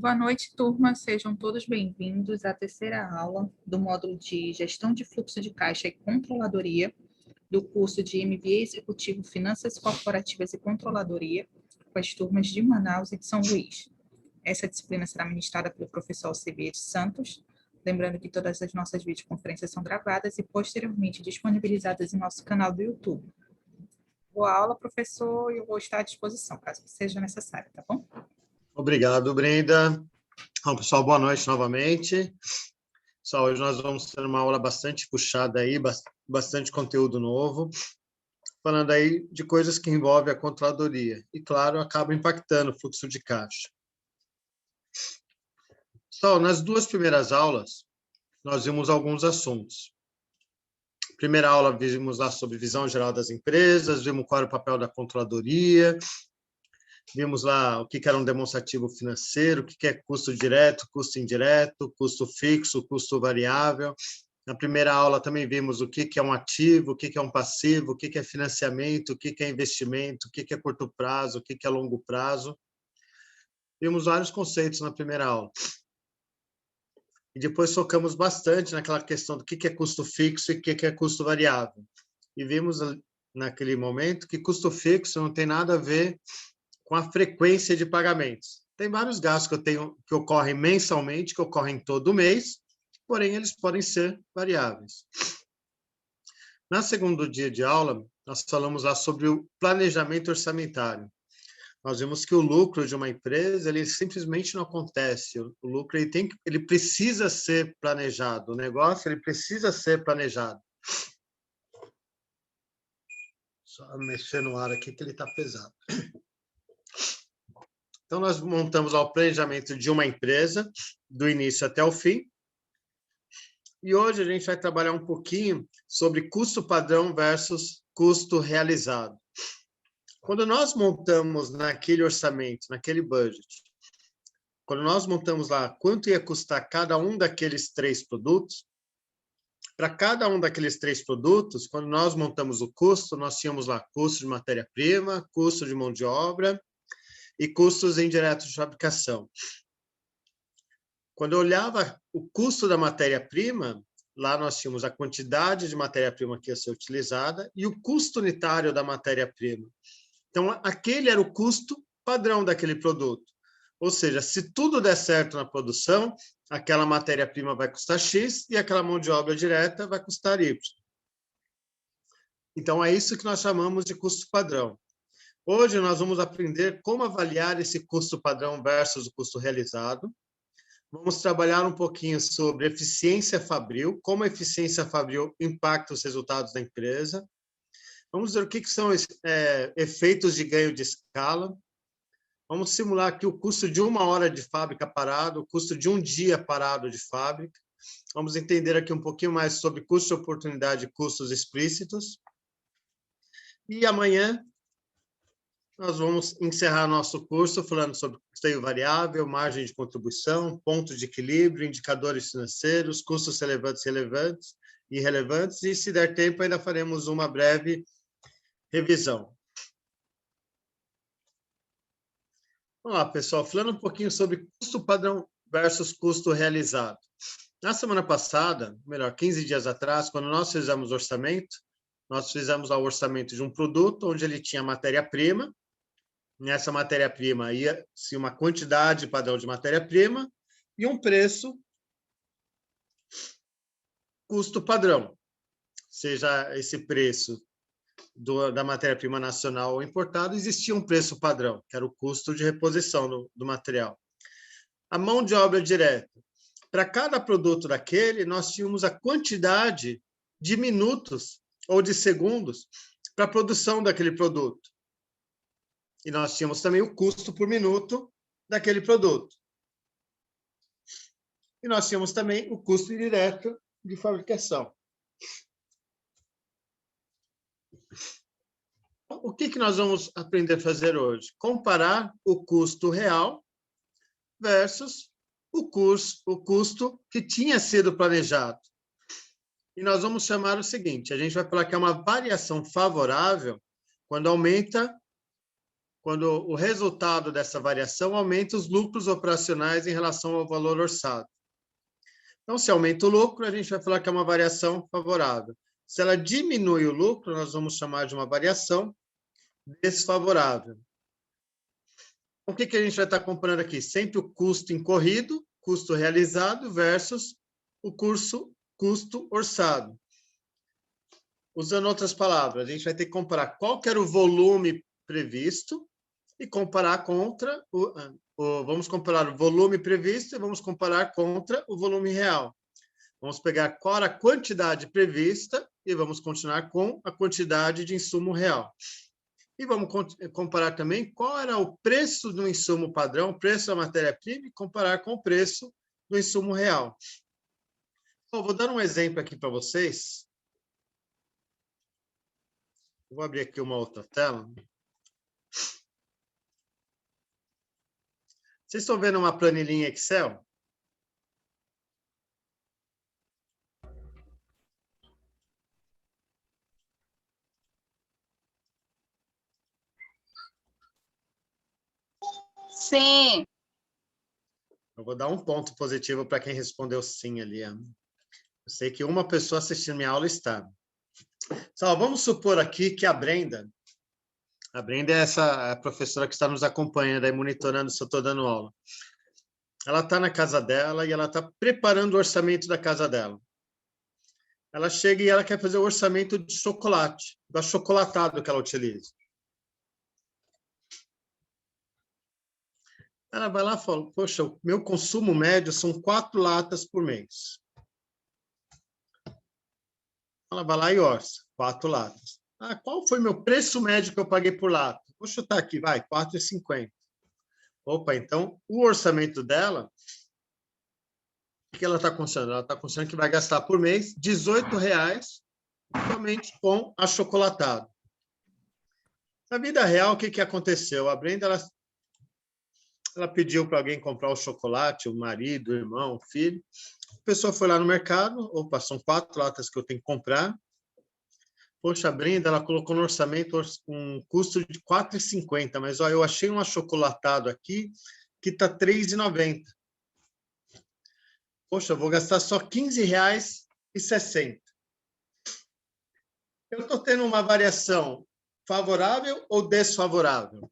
Boa noite, turma. Sejam todos bem-vindos à terceira aula do módulo de Gestão de Fluxo de Caixa e Controladoria do curso de MBA Executivo Finanças Corporativas e Controladoria com as turmas de Manaus e de São Luís. Essa disciplina será ministrada pelo professor Alcebiades Santos. Lembrando que todas as nossas videoconferências são gravadas e posteriormente disponibilizadas em nosso canal do YouTube. Boa aula, professor, e eu vou estar à disposição, caso seja necessário, tá bom? Obrigado, Brenda. Bom, pessoal, boa noite novamente. Pessoal, hoje nós vamos ter uma aula bastante puxada aí, bastante conteúdo novo, falando aí de coisas que envolvem a controladoria. E, claro, acaba impactando o fluxo de caixa. Pessoal, nas duas primeiras aulas, nós vimos alguns assuntos. Primeira aula, vimos lá sobre visão geral das empresas, vimos qual era o papel da controladoria, vimos lá o que era um demonstrativo financeiro, o que é custo direto, custo indireto, custo fixo, custo variável. Na primeira aula também vimos o que é um ativo, o que é um passivo, o que é financiamento, o que é investimento, o que é curto prazo, o que é longo prazo. Vimos vários conceitos na primeira aula. E depois focamos bastante naquela questão do que é custo fixo e o que é custo variável. E vimos naquele momento que custo fixo não tem nada a ver com a frequência de pagamentos. Tem vários gastos que eu tenho que ocorrem mensalmente, que ocorrem todo mês, porém eles podem ser variáveis. No segundo dia de aula, nós falamos lá sobre o planejamento orçamentário. Nós vimos que o lucro de uma empresa, ele simplesmente não acontece. O lucro ele precisa ser planejado. O negócio, ele precisa ser planejado. Só mexer no ar aqui que ele está pesado. Então, nós montamos o planejamento de uma empresa, do início até o fim. E hoje a gente vai trabalhar um pouquinho sobre custo padrão versus custo realizado. Quando nós montamos naquele orçamento, naquele budget, quando nós montamos lá quanto ia custar cada um daqueles três produtos, para cada um daqueles três produtos, quando nós montamos o custo, nós tínhamos lá custo de matéria-prima, custo de mão de obra, e custos indiretos de fabricação. Quando eu olhava o custo da matéria-prima, lá nós tínhamos a quantidade de matéria-prima que ia ser utilizada e o custo unitário da matéria-prima. Então, aquele era o custo padrão daquele produto. Ou seja, se tudo der certo na produção, aquela matéria-prima vai custar X e aquela mão de obra direta vai custar Y. Então, é isso que nós chamamos de custo padrão. Hoje nós vamos aprender como avaliar esse custo padrão versus o custo realizado. Vamos trabalhar um pouquinho sobre eficiência fabril, como a eficiência fabril impacta os resultados da empresa. Vamos ver o que são efeitos de ganho de escala. Vamos simular aqui o custo de 1 hora de fábrica parado, o custo de 1 dia parado de fábrica. Vamos entender aqui um pouquinho mais sobre custo de oportunidade e custos explícitos. E amanhã nós vamos encerrar nosso curso falando sobre custeio variável, margem de contribuição, pontos de equilíbrio, indicadores financeiros, custos relevantes e irrelevantes, e, se der tempo, ainda faremos uma breve revisão. Vamos lá, pessoal, falando um pouquinho sobre custo padrão versus custo realizado. Na semana passada, melhor, 15 dias atrás, quando nós fizemos o orçamento, nós fizemos o orçamento de um produto onde ele tinha matéria-prima. Nessa matéria-prima ia-se uma quantidade padrão de matéria-prima e um preço custo padrão, seja esse preço da matéria-prima nacional ou importada, existia um preço padrão, que era o custo de reposição do material. A mão de obra direta. Para cada produto daquele, nós tínhamos a quantidade de minutos ou de segundos para a produção daquele produto. E nós tínhamos também o custo por minuto daquele produto. E nós tínhamos também o custo indireto de fabricação. O que nós vamos aprender a fazer hoje? Comparar o custo real versus o custo que tinha sido planejado. E nós vamos chamar o seguinte, a gente vai falar que é uma variação favorável quando aumenta quando o resultado dessa variação aumenta os lucros operacionais em relação ao valor orçado. Então, se aumenta o lucro, a gente vai falar que é uma variação favorável. Se ela diminui o lucro, nós vamos chamar de uma variação desfavorável. O que a gente vai estar comparando aqui? Sempre o custo incorrido, custo realizado, versus o custo orçado. Usando outras palavras, a gente vai ter que comparar qual que era o volume previsto e comparar contra vamos comparar o volume previsto e vamos comparar contra o volume real. Vamos pegar qual era a quantidade prevista e vamos continuar com a quantidade de insumo real. E vamos comparar também qual era o preço do insumo padrão, o preço da matéria-prima, e comparar com o preço do insumo real. Então, vou dar um exemplo aqui para vocês. Vou abrir aqui uma outra tela. Vocês estão vendo uma planilhinha Excel? Sim. Eu vou dar um ponto positivo para quem respondeu sim ali. Eu sei que uma pessoa assistindo minha aula está. Só, vamos supor aqui que a Brenda é essa professora que está nos acompanhando, aí monitorando se eu estou dando aula. Ela está na casa dela e ela está preparando o orçamento da casa dela. Ela chega e ela quer fazer o orçamento de chocolate, do achocolatado que ela utiliza. Ela vai lá e fala, poxa, o meu consumo médio são 4 latas por mês. Ela vai lá e orça, 4 latas. Ah, qual foi meu preço médio que eu paguei por lata? Vou chutar aqui, vai, R$ 4,50. Opa, então o orçamento dela, o que ela está considerando? Ela está considerando que vai gastar por mês R$ 18,00 somente com achocolatado. Na vida real, o que aconteceu? A Brenda, ela pediu para alguém comprar o chocolate, o marido, o irmão, o filho. A pessoa foi lá no mercado, opa, são 4 latas que eu tenho que comprar. Poxa, a Brenda, ela colocou no orçamento um custo de R$ 4,50, mas ó, eu achei um achocolatado aqui que está R$ 3,90. Poxa, eu vou gastar só R$ 15,60. Eu estou tendo uma variação favorável ou desfavorável?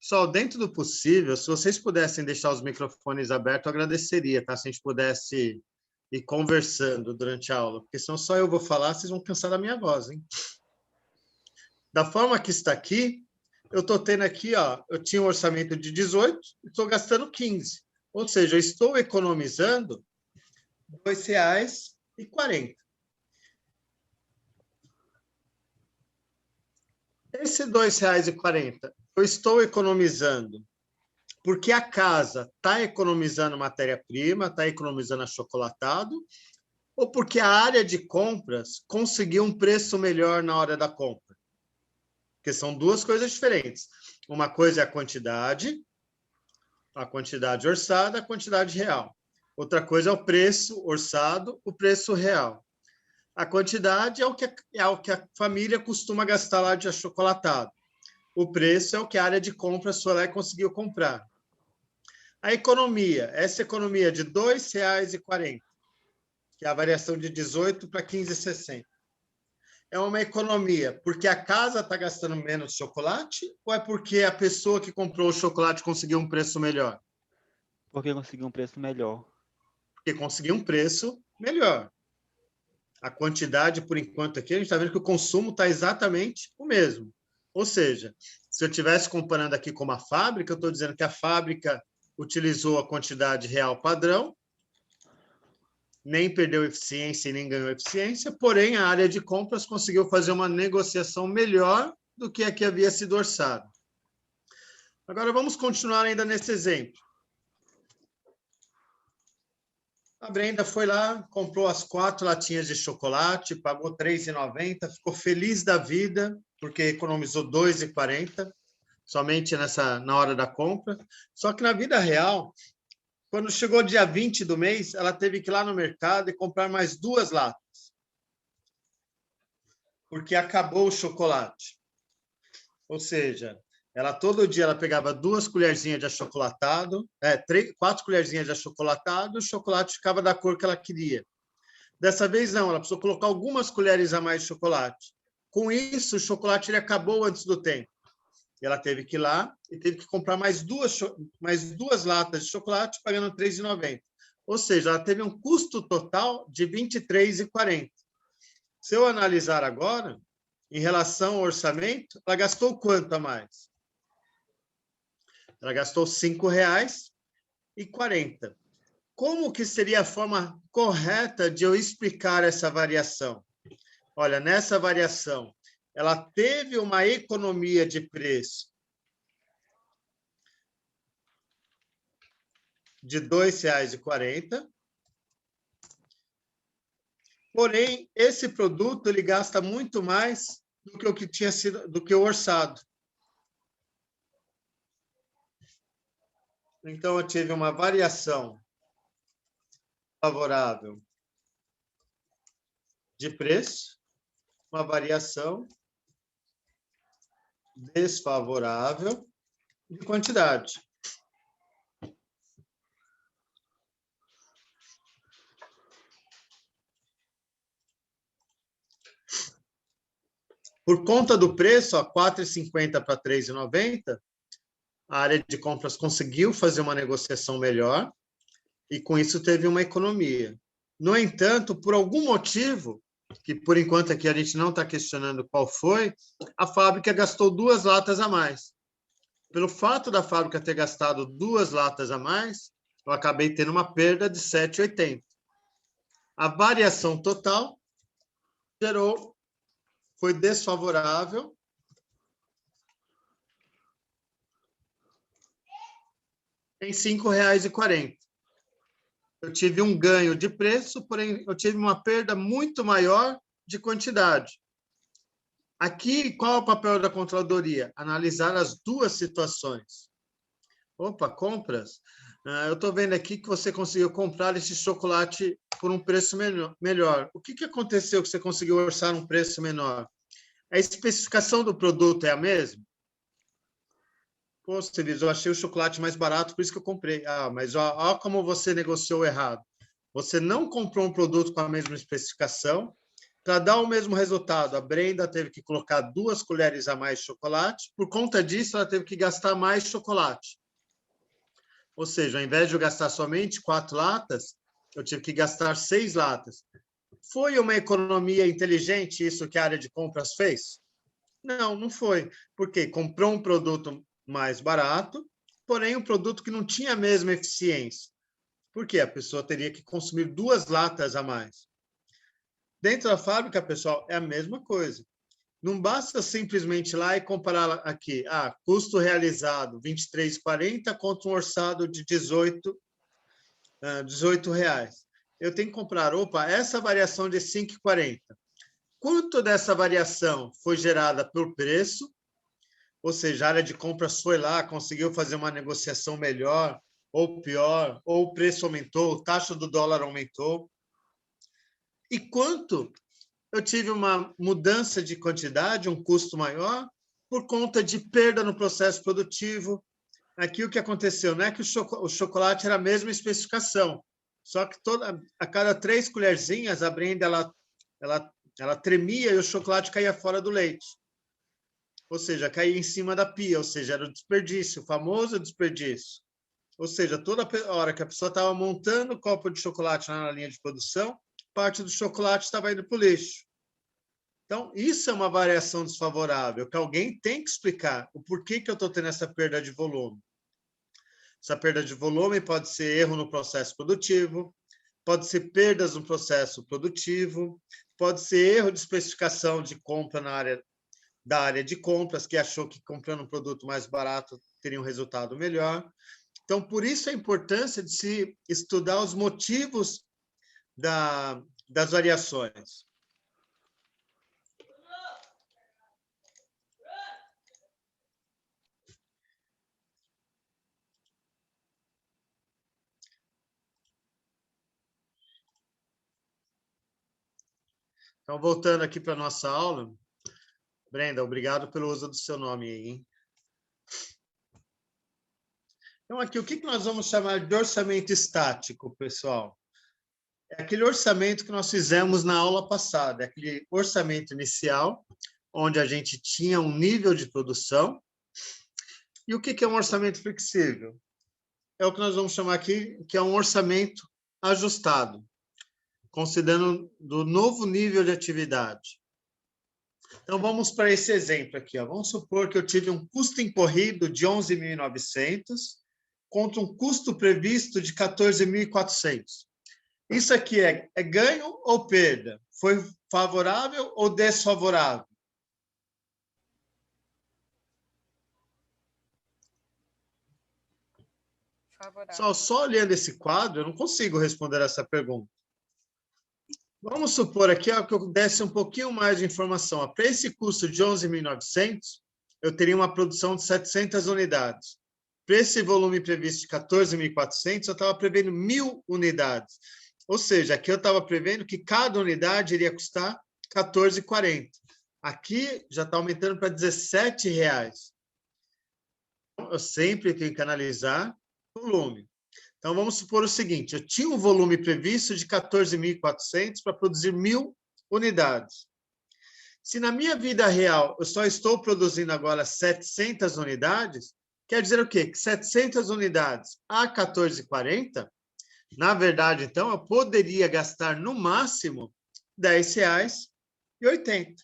Só dentro do possível, se vocês pudessem deixar os microfones abertos, eu agradeceria, tá? Se a gente pudesse ir conversando durante a aula, porque senão só eu vou falar, vocês vão cansar da minha voz, hein? Da forma que está aqui, eu estou tendo aqui, ó, eu tinha um orçamento de 18, estou gastando 15. Ou seja, eu estou economizando R$ 2,40. Esse R$ 2,40 eu estou economizando porque a casa está economizando matéria-prima, está economizando achocolatado, ou porque a área de compras conseguiu um preço melhor na hora da compra? Porque são duas coisas diferentes. Uma coisa é a quantidade orçada, a quantidade real. Outra coisa é o preço orçado, o preço real. A quantidade é o que a família costuma gastar lá de achocolatado. O preço é o que a área de compras foi lá e conseguiu comprar. A economia, essa economia de R$ 2,40, que é a variação de 18 para 15,60. É uma economia porque a casa está gastando menos chocolate ou é porque a pessoa que comprou o chocolate conseguiu um preço melhor? Porque conseguiu um preço melhor. Porque conseguiu um preço melhor. A quantidade, por enquanto, aqui, a gente está vendo que o consumo está exatamente o mesmo. Ou seja, se eu estivesse comparando aqui com uma fábrica, eu estou dizendo que a fábrica utilizou a quantidade real padrão, nem perdeu eficiência e nem ganhou eficiência, porém a área de compras conseguiu fazer uma negociação melhor do que a que havia sido orçada. Agora vamos continuar ainda nesse exemplo. A Brenda foi lá, comprou as 4 latinhas de chocolate, pagou R$ 3,90, ficou feliz da vida, porque economizou R$ 2,40, somente na hora da compra. Só que na vida real, quando chegou dia 20 do mês, ela teve que ir lá no mercado e comprar mais 2 latas, porque acabou o chocolate. Ou seja, Ela todo dia ela pegava 2 colherzinhas de achocolatado, 4 colherzinhas de achocolatado, o chocolate ficava da cor que ela queria. Dessa vez não, ela precisou colocar algumas colheres a mais de chocolate. Com isso, o chocolate ele acabou antes do tempo. E ela teve que ir lá e teve que comprar mais duas latas de chocolate, pagando R$ 3,90. Ou seja, ela teve um custo total de R$ 23,40. Se eu analisar agora, em relação ao orçamento, ela gastou quanto a mais? Ela gastou R$ 5,40. Como que seria a forma correta de eu explicar essa variação? Olha, nessa variação, ela teve uma economia de preço de R$ 2,40. Porém, esse produto ele gasta muito mais do que o que tinha sido, do que o orçado. Então, eu tive uma variação favorável de preço, uma variação desfavorável de quantidade. Por conta do preço, R$ 4,50 para R$ 3,90, a área de compras conseguiu fazer uma negociação melhor e, com isso, teve uma economia. No entanto, por algum motivo, que por enquanto aqui a gente não está questionando qual foi, a fábrica gastou 2 latas a mais. Pelo fato da fábrica ter gastado 2 latas a mais, eu acabei tendo uma perda de R$ 7,80. A variação total foi desfavorável em R$ 5,40. Eu tive um ganho de preço, porém eu tive uma perda muito maior de quantidade. Aqui, qual é o papel da controladoria? Analisar as duas situações. Opa, compras. Eu estou vendo aqui que você conseguiu comprar esse chocolate por um preço melhor. O que aconteceu que você conseguiu orçar um preço menor? A especificação do produto é a mesma? Pô, Civis, eu achei o chocolate mais barato, por isso que eu comprei. Ah, mas olha como você negociou errado. Você não comprou um produto com a mesma especificação. Para dar o mesmo resultado, a Brenda teve que colocar 2 colheres a mais de chocolate. Por conta disso, ela teve que gastar mais chocolate. Ou seja, ao invés de eu gastar somente 4 latas, eu tive que gastar 6 latas. Foi uma economia inteligente isso que a área de compras fez? Não, não foi. Porque comprou um produto mais barato, porém um produto que não tinha a mesma eficiência. Por quê? A pessoa teria que consumir 2 latas a mais. Dentro da fábrica, pessoal, é a mesma coisa. Não basta simplesmente ir lá e comparar aqui, custo realizado R$ 23,40 contra um orçado de R$ 18 reais. Eu tenho que comprar, essa variação de R$ 5,40. Quanto dessa variação foi gerada por preço? Ou seja, a área de compras foi lá, conseguiu fazer uma negociação melhor ou pior, ou o preço aumentou, a taxa do dólar aumentou. E quanto eu tive uma mudança de quantidade, um custo maior, por conta de perda no processo produtivo. Aqui o que aconteceu, não é que o chocolate era a mesma especificação, só que a cada 3 colherzinhas, a Brenda ela tremia e o chocolate caía fora do leite. Ou seja, caía em cima da pia, ou seja, era o desperdício, o famoso desperdício. Ou seja, toda hora que a pessoa estava montando o copo de chocolate na linha de produção, parte do chocolate estava indo para o lixo. Então, isso é uma variação desfavorável, que alguém tem que explicar o porquê que eu estou tendo essa perda de volume. Essa perda de volume pode ser erro no processo produtivo, pode ser perdas no processo produtivo, pode ser erro de especificação de compra da área de compras, que achou que comprando um produto mais barato teria um resultado melhor. Então, por isso a importância de se estudar os motivos das variações. Então, voltando aqui para a nossa aula, Brenda, obrigado pelo uso do seu nome aí, hein? Então, aqui, o que nós vamos chamar de orçamento estático, pessoal? É aquele orçamento que nós fizemos na aula passada, é aquele orçamento inicial, onde a gente tinha um nível de produção. E o que é um orçamento flexível? É o que nós vamos chamar aqui, que é um orçamento ajustado, considerando do novo nível de atividade. Então, vamos para esse exemplo aqui. Ó. Vamos supor que eu tive um custo incorrido de 11.900 contra um custo previsto de 14.400. Isso aqui é ganho ou perda? Foi favorável ou desfavorável? Favorável. Só olhando esse quadro, eu não consigo responder essa pergunta. Vamos supor aqui ó, que eu desse um pouquinho mais de informação. Para esse custo de 11.900, eu teria uma produção de 700 unidades. Para esse volume previsto de 14.400, eu estava prevendo 1.000 unidades. Ou seja, aqui eu estava prevendo que cada unidade iria custar R$14,40. Aqui já está aumentando para R$17. Eu sempre tenho que analisar o volume. Então, vamos supor o seguinte, eu tinha um volume previsto de 14.400 para produzir 1.000 unidades. Se na minha vida real eu só estou produzindo agora 700 unidades, quer dizer o quê? Que 700 unidades a 14,40, na verdade, então, eu poderia gastar no máximo R$10,80.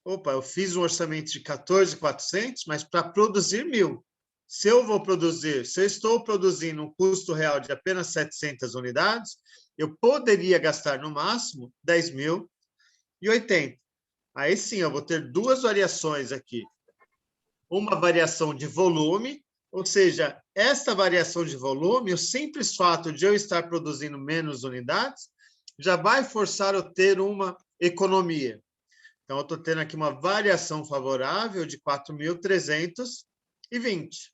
Opa, eu fiz um orçamento de 14.400, mas para produzir 1.000. Se eu estou produzindo um custo real de apenas 700 unidades, eu poderia gastar no máximo 10.080. Aí sim, eu vou ter duas variações aqui. Uma variação de volume, ou seja, esta variação de volume, o simples fato de eu estar produzindo menos unidades, já vai forçar eu ter uma economia. Então, eu estou tendo aqui uma variação favorável de 4.320.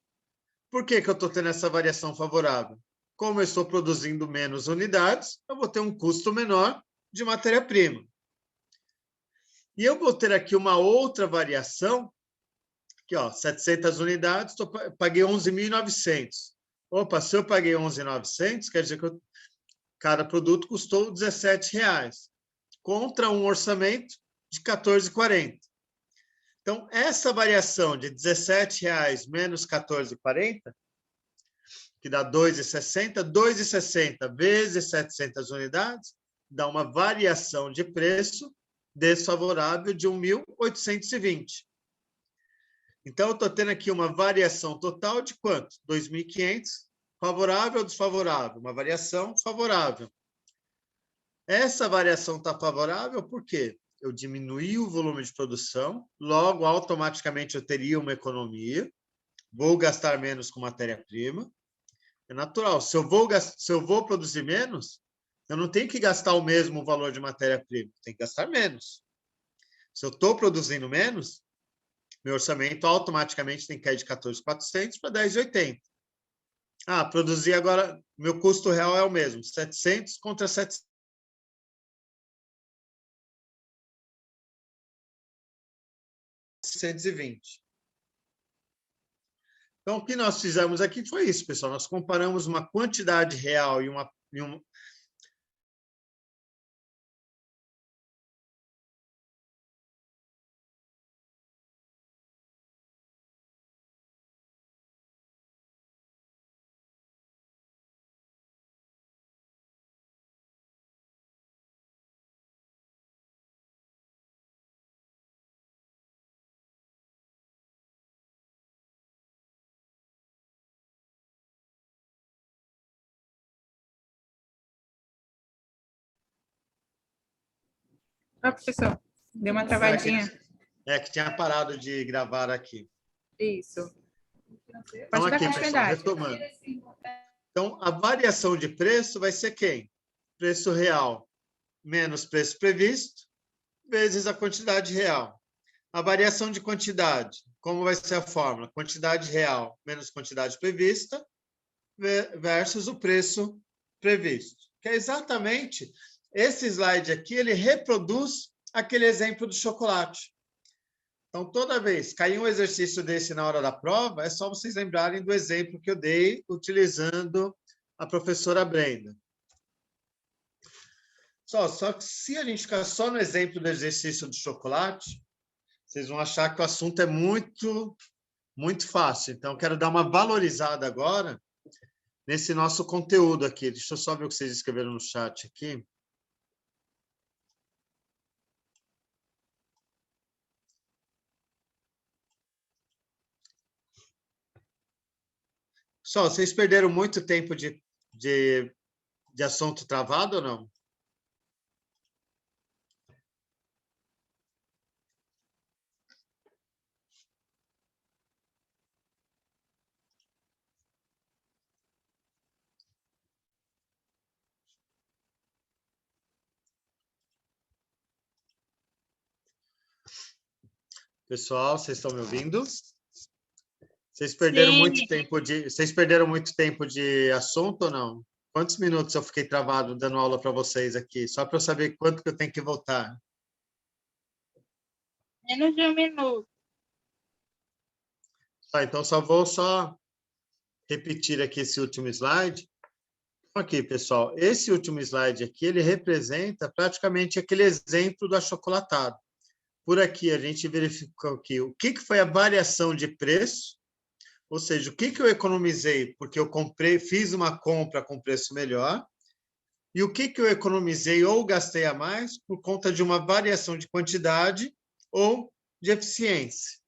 Por que eu estou tendo essa variação favorável? Como eu estou produzindo menos unidades, eu vou ter um custo menor de matéria-prima. E eu vou ter aqui uma outra variação, aqui, ó, 700 unidades, paguei 11.900. Opa, se eu paguei 11.900, quer dizer que cada produto custou R$17, contra um orçamento de R$14,40. Então, essa variação de R$17 menos R$14,40, que dá 2,60, 2,60 vezes 700 unidades, dá uma variação de preço desfavorável de 1.820. Então, eu estou tendo aqui uma variação total de quanto? 2.500, favorável ou desfavorável? Uma variação favorável. Essa variação está favorável por quê? Eu diminuí o volume de produção, logo, automaticamente, eu teria uma economia, vou gastar menos com matéria-prima. É natural. Se eu vou produzir menos, eu não tenho que gastar o mesmo valor de matéria-prima, tenho que gastar menos. Se eu estou produzindo menos, meu orçamento automaticamente tem que cair de 14.400 para 10.80. Ah, produzir agora, meu custo real é o mesmo, 700 contra 720. Então, o que nós fizemos aqui foi isso, pessoal. Nós comparamos uma quantidade real e uma Ah, professor, deu uma travadinha. que tinha parado de gravar aqui. Isso. Então, Pode dar aqui, pessoal, continuidade. retomando. Então, a variação de preço vai ser quem? Preço real menos preço previsto, vezes a quantidade real. A variação de quantidade, como vai ser a fórmula? Quantidade real menos quantidade prevista versus o preço previsto. Que é exatamente esse slide aqui, ele reproduz aquele exemplo do chocolate. Então, toda vez cair um exercício desse na hora da prova, é só vocês lembrarem do exemplo que eu dei utilizando a professora Brenda. Só que se a gente ficar só no exemplo do exercício do chocolate, vocês vão achar que o assunto é muito, muito fácil. Então, quero dar uma valorizada agora nesse nosso conteúdo aqui. Deixa eu só ver o que vocês escreveram no chat aqui. Pessoal, vocês perderam muito tempo de assunto travado ou não? Pessoal, vocês estão me ouvindo? Vocês perderam muito tempo de assunto ou não? Quantos minutos eu fiquei travado dando aula para vocês aqui? Só para eu saber quanto que eu tenho que voltar. Menos de 1 minuto. Tá, então só vou repetir aqui esse último slide. Aqui, pessoal, esse último slide aqui, ele representa praticamente aquele exemplo do achocolatado. Por aqui, a gente verificou aqui o que foi a variação de preço, ou seja, o que eu economizei porque eu fiz uma compra com preço melhor, e o que eu economizei ou gastei a mais por conta de uma variação de quantidade ou de eficiência.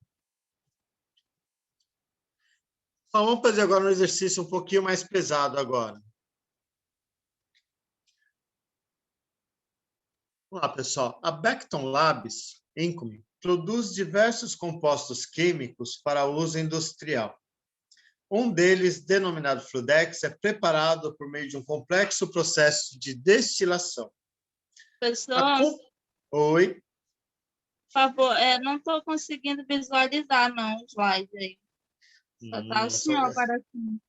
Então, vamos fazer agora um exercício um pouquinho mais pesado agora. Vamos lá, pessoal. A Becton Labs, Inc., produz diversos compostos químicos para uso industrial. Um deles, denominado Fludex, é preparado por meio de um complexo processo de destilação. Pessoal, Oi? por favor, não estou conseguindo visualizar, não, o slide aí. Só tá assim, ó, aparecendo.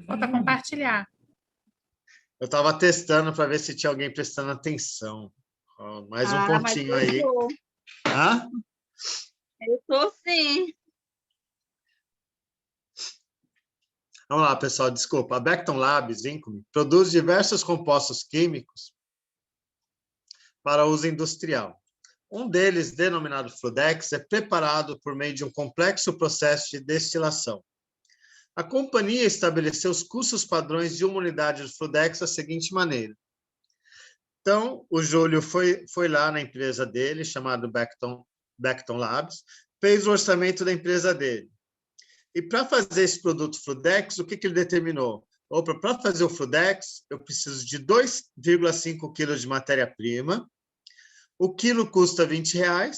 Falta compartilhar. Eu estava testando para ver se tinha alguém prestando atenção. Ó, mais um pontinho mas aí. eu tô. Hã? Eu tô sim. Vamos lá, pessoal, desculpa. A Becton Labs, Inc., produz diversos compostos químicos para uso industrial. Um deles, denominado Fludex, é preparado por meio de um complexo processo de destilação. A companhia estabeleceu os custos padrões de uma unidade de Fludex da seguinte maneira. Então, o Júlio foi lá na empresa dele, chamado Becton Labs, fez o orçamento da empresa dele. E para fazer esse produto Fludex, o que ele determinou? Opa, para fazer o Fludex, eu preciso de 2,5 quilos de matéria-prima. O quilo custa R$20,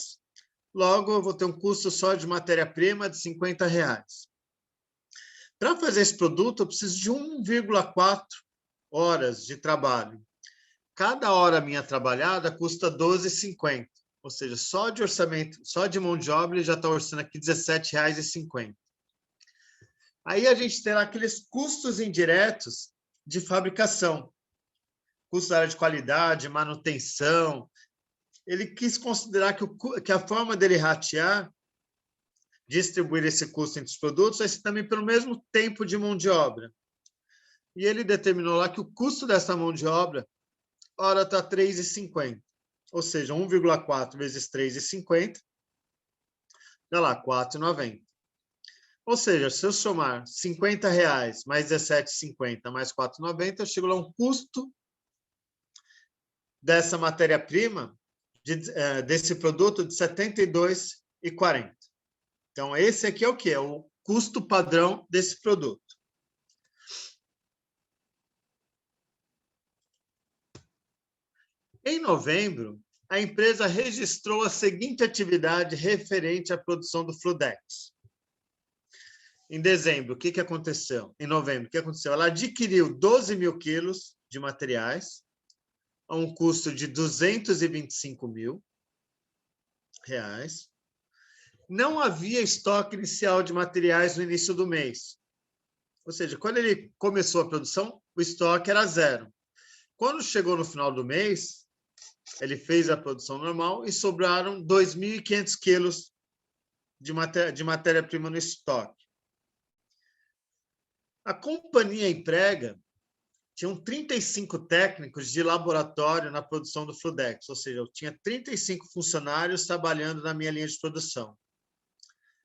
logo eu vou ter um custo só de matéria-prima de R$50. Para fazer esse produto, eu preciso de 1,4 horas de trabalho. Cada hora minha trabalhada custa R$12,50. Ou seja, só de orçamento, só de mão de obra, ele já está orçando aqui R$17,50. Aí a gente terá aqueles custos indiretos de fabricação. Custo da área de qualidade, manutenção. Ele quis considerar que a forma dele ratear, distribuir esse custo entre os produtos, vai ser também pelo mesmo tempo de mão de obra. E ele determinou lá que o custo dessa mão de obra, ora está R$3,50. Ou seja, 1,4 vezes R$3,50, dá lá, R$4,90. Ou seja, se eu somar R$50 mais R$17,50 mais R$4,90, eu chego lá a um custo dessa matéria-prima, desse produto, de R$72,40. Então, esse aqui é o quê? É o custo padrão desse produto. Em novembro, a empresa registrou a seguinte atividade referente à produção do Fludex. Em dezembro, o que aconteceu? Em novembro, o que aconteceu? Ela adquiriu 12 mil quilos de materiais a um custo de R$225 mil. Não havia estoque inicial de materiais no início do mês. Ou seja, quando ele começou a produção, o estoque era 0. Quando chegou no final do mês, ele fez a produção normal e sobraram 2.500 quilos de matéria-prima no estoque. A companhia emprega tinham 35 técnicos de laboratório na produção do Fludex, ou seja, eu tinha 35 funcionários trabalhando na minha linha de produção.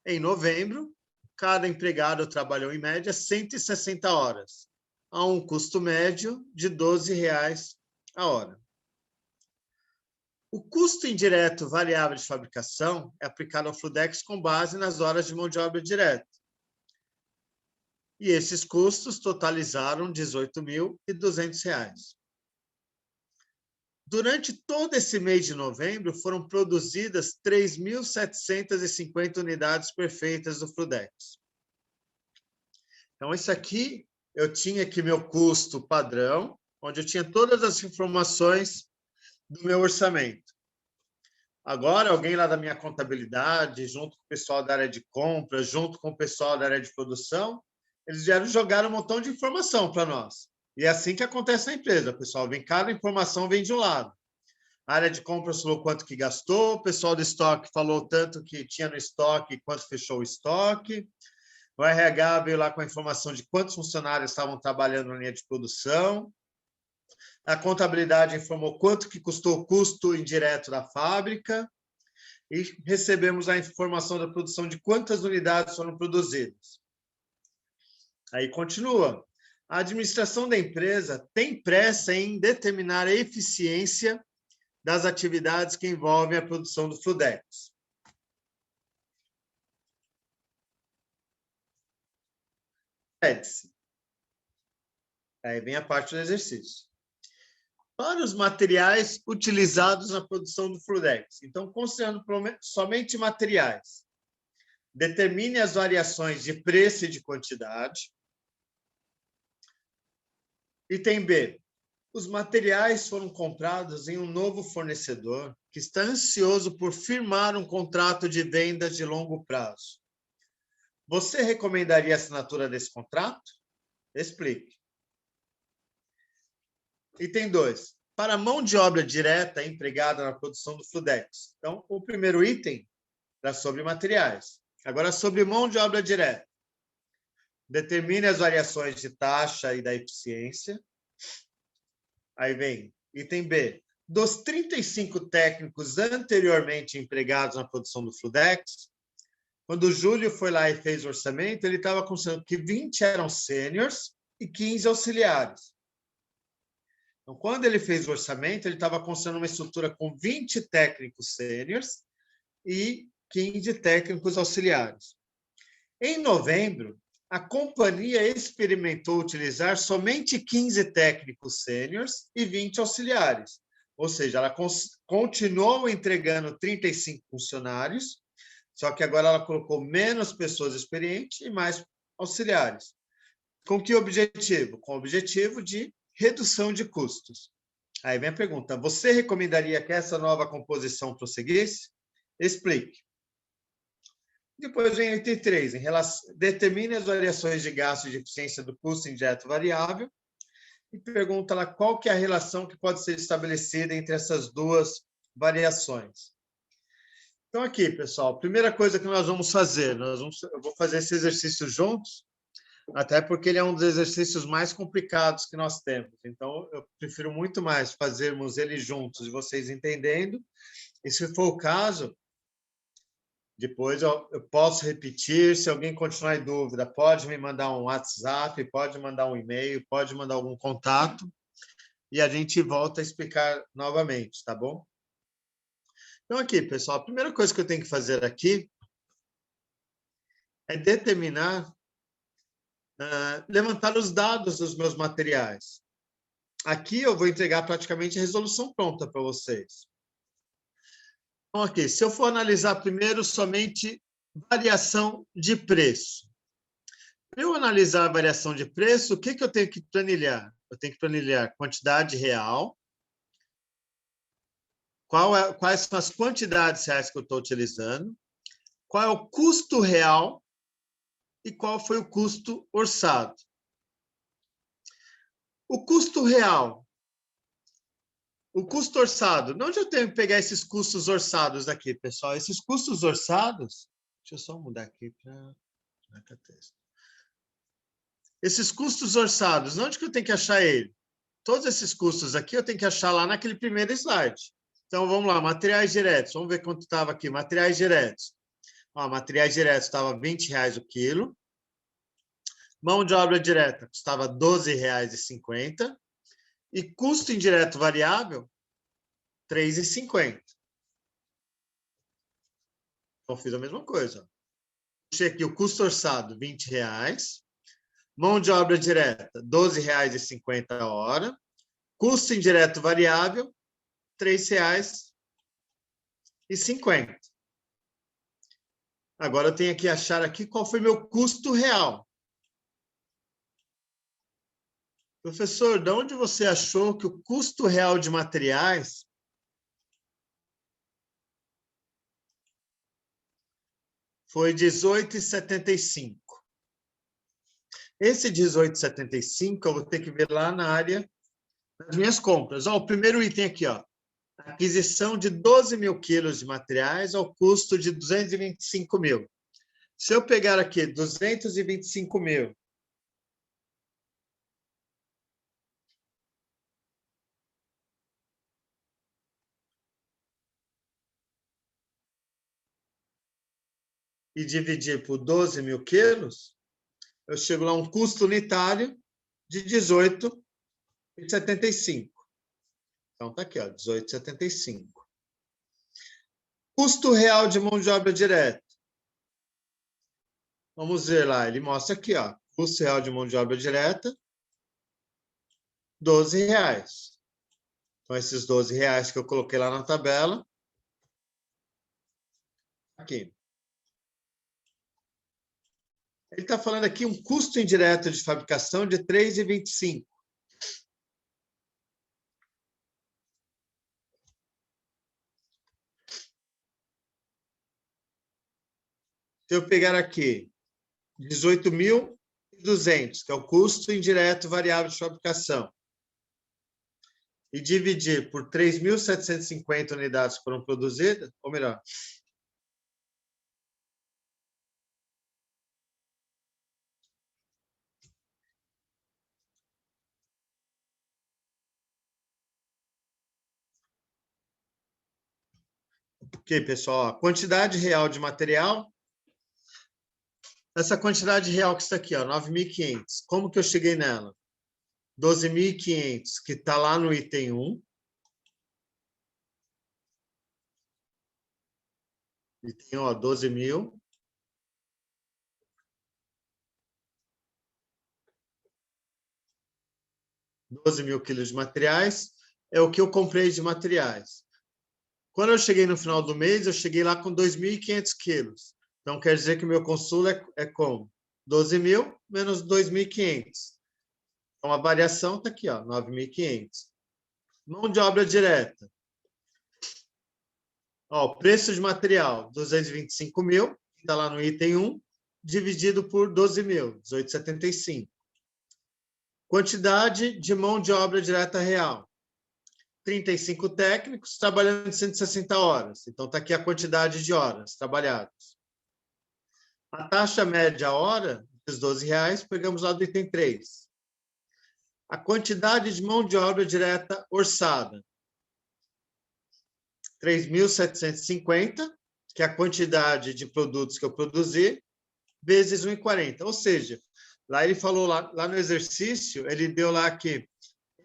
Em novembro, cada empregado trabalhou, em média, 160 horas, a um custo médio de R$ 12,00 a hora. O custo indireto variável de fabricação é aplicado ao Fludex com base nas horas de mão de obra direta. E esses custos totalizaram R$ 18.200. Durante todo esse mês de novembro, foram produzidas 3.750 unidades perfeitas do Fludex. Então, isso aqui, eu tinha aqui meu custo padrão, onde eu tinha todas as informações do meu orçamento. Agora, alguém lá da minha contabilidade, junto com o pessoal da área de compras, junto com o pessoal da área de produção, eles vieram jogar um montão de informação para nós. E é assim que acontece na empresa, pessoal. Cada informação vem de um lado. A área de compras falou quanto que gastou, o pessoal do estoque falou tanto que tinha no estoque e quanto fechou o estoque. O RH veio lá com a informação de quantos funcionários estavam trabalhando na linha de produção. A contabilidade informou quanto que custou o custo indireto da fábrica. E recebemos a informação da produção de quantas unidades foram produzidas. Aí continua. A administração da empresa tem pressa em determinar a eficiência das atividades que envolvem a produção do Fludex. Pede-se. Aí vem a parte do exercício. Para os materiais utilizados na produção do Fludex. Então, considerando somente materiais, determine as variações de preço e de quantidade. Item B. Os materiais foram comprados em um novo fornecedor que está ansioso por firmar um contrato de vendas de longo prazo. Você recomendaria a assinatura desse contrato? Explique. Item 2. Para a mão de obra direta empregada na produção do Fludex. Então, o primeiro item era sobre materiais. Agora, sobre mão de obra direta. Determine as variações de taxa e da eficiência. Aí vem item B. Dos 35 técnicos anteriormente empregados na produção do Fludex, quando o Júlio foi lá e fez o orçamento, ele estava considerando que 20 eram sêniors e 15 auxiliares. Então, quando ele fez o orçamento, ele estava considerando uma estrutura com 20 técnicos sêniors e 15 técnicos auxiliares. Em novembro, a companhia experimentou utilizar somente 15 técnicos sêniors e 20 auxiliares. Ou seja, ela continuou entregando 35 funcionários, só que agora ela colocou menos pessoas experientes e mais auxiliares. Com que objetivo? Com o objetivo de redução de custos. Aí vem a pergunta, você recomendaria que essa nova composição prosseguisse? Explique. Depois vem o item 3, determine as variações de gasto e de eficiência do custo indireto variável e pergunta lá qual que é a relação que pode ser estabelecida entre essas duas variações. Então, aqui, pessoal, a primeira coisa que nós vamos fazer, eu vou fazer esse exercício juntos, até porque ele é um dos exercícios mais complicados que nós temos. Então, eu prefiro muito mais fazermos ele juntos e vocês entendendo. E, se for o caso, depois eu posso repetir. Se alguém continuar em dúvida, pode me mandar um WhatsApp, pode mandar um e-mail, pode mandar algum contato e a gente volta a explicar novamente, tá bom? Então, aqui, pessoal, a primeira coisa que eu tenho que fazer aqui é determinar, levantar os dados dos meus materiais. Aqui eu vou entregar praticamente a resolução pronta para vocês. Então, aqui, se eu for analisar primeiro somente variação de preço. Para eu analisar a variação de preço, o que eu tenho que planilhar? Eu tenho que planilhar quantidade real, quais são as quantidades reais que eu estou utilizando, qual é o custo real e qual foi o custo orçado. O custo real. O custo orçado. De onde eu tenho que pegar esses custos orçados aqui, pessoal? Esses custos orçados Deixa eu só mudar aqui para texto. Esses custos orçados, onde que eu tenho que achar ele? Todos esses custos aqui eu tenho que achar lá naquele primeiro slide. Então, vamos lá, materiais diretos. Vamos ver quanto estava aqui. Materiais diretos. Ó, materiais diretos estava R$20 o quilo. Mão de obra direta custava R$12,50. E custo indireto variável, R$3,50. Então, fiz a mesma coisa. Puxei aqui o custo orçado, R$20. Mão de obra direta, R$12,50 a hora. Custo indireto variável, R$3,50. Agora eu tenho que achar aqui qual foi meu custo real. Professor, de onde você achou que o custo real de materiais foi R$18,75? Esse R$18,75 eu vou ter que ver lá na área das minhas compras. Ó, o primeiro item aqui, ó, aquisição de 12 mil quilos de materiais ao custo de 225 mil. Se eu pegar aqui 225 mil e dividir por 12 mil quilos, eu chego lá a um custo unitário de R$18,75. Então, está aqui, ó, R$18,75. Custo real de mão de obra direta. Vamos ver lá, ele mostra aqui, ó, custo real de mão de obra direta, R$12. Então, esses R$12 que eu coloquei lá na tabela, aqui. Ele está falando aqui um custo indireto de fabricação de R$3,25. Se eu pegar aqui 18.200, que é o custo indireto variável de fabricação, e dividir por 3.750 unidades que foram produzidas, ou melhor, ok, pessoal, a quantidade real de material, essa quantidade real que está aqui, 9.500, como que eu cheguei nela? 12.500, que está lá no item 1. Item 12.000. 12 mil quilos de materiais é o que eu comprei de materiais. Quando eu cheguei no final do mês, eu cheguei lá com 2.500 quilos. Então, quer dizer que o meu consumo é como? 12 mil menos 2.500. Então, a variação está aqui, 9.500. Mão de obra direta. O preço de material, 225 mil, está lá no item 1, dividido por 12 mil, 18,75. Quantidade de mão de obra direta real. 35 técnicos trabalhando 160 horas. Então, está aqui a quantidade de horas trabalhadas. A taxa média hora, dos R$12, pegamos lá do item 3. A quantidade de mão de obra direta orçada. 3.750, que é a quantidade de produtos que eu produzi, vezes 1,40. Ou seja, lá ele falou, lá no exercício, ele deu lá que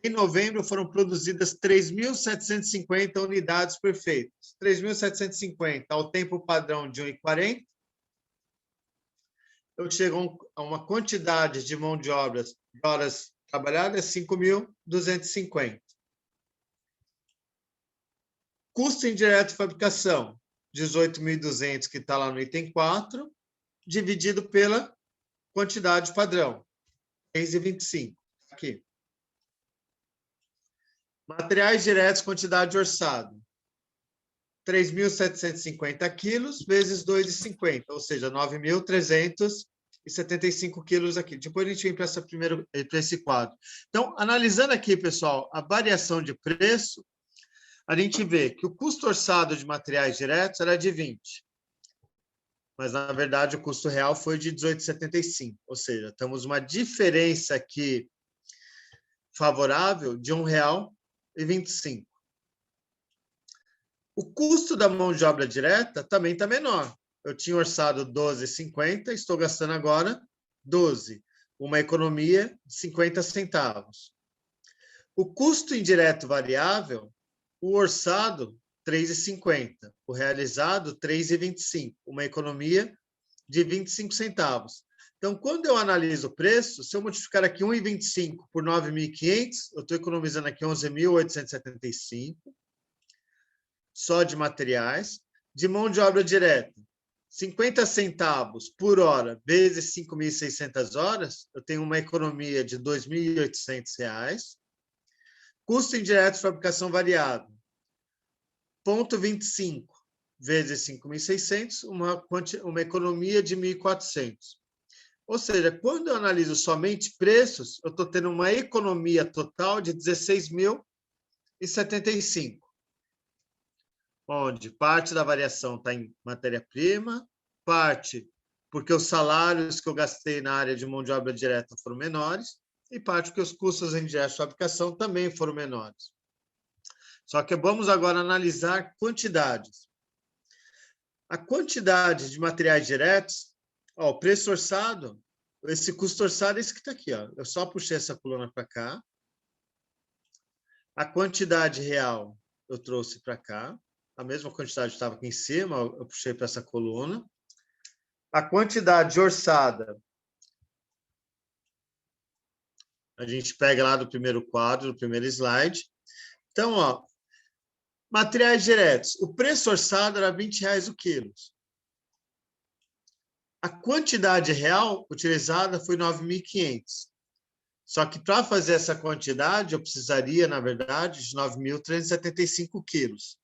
em novembro foram produzidas 3.750 unidades perfeitas. 3.750 ao tempo padrão de 1,40. Eu chego a uma quantidade de mão de horas trabalhadas, 5.250. Custo indireto de fabricação, 18.200, que está lá no item 4, dividido pela quantidade padrão, 3,25. Aqui. Materiais diretos, quantidade orçada, 3.750 quilos vezes 2,50, ou seja, 9.375 quilos aqui. Depois a gente vem para esse quadro. Então, analisando aqui, pessoal, a variação de preço, a gente vê que o custo orçado de materiais diretos era de 20. mas, na verdade, o custo real foi de 18,75, ou seja, temos uma diferença aqui favorável de R$ 1,25. O custo da mão de obra direta também está menor. Eu tinha orçado 12,50, estou gastando agora 12, uma economia de 50 centavos. O custo indireto variável, o orçado, 3,50, o realizado, 3,25, uma economia de 25 centavos. Então, quando eu analiso o preço, se eu multiplicar aqui 1,25 por 9.500, eu estou economizando aqui 11.875, só de materiais. De mão de obra direta, 50 centavos por hora vezes 5.600 horas, eu tenho uma economia de R$ 2.800. Custo indireto de fabricação variável, 0,25 vezes 5.600, uma economia de 1.400. Ou seja, quando eu analiso somente preços, eu estou tendo uma economia total de 16.075, onde parte da variação está em matéria-prima, parte porque os salários que eu gastei na área de mão de obra direta foram menores, e parte porque os custos indiretos de fabricação também foram menores. Só que vamos agora analisar quantidades. A quantidade de materiais diretos, o preço orçado, esse custo orçado é esse que está aqui. Eu só puxei essa coluna para cá. A quantidade real eu trouxe para cá. A mesma quantidade estava aqui em cima, eu puxei para essa coluna. A quantidade orçada, a gente pega lá do primeiro quadro, do primeiro slide. Então, materiais diretos. O preço orçado era R$ 20 o quilo. A quantidade real utilizada foi 9.500. Só que para fazer essa quantidade, eu precisaria, na verdade, de 9.375 quilos.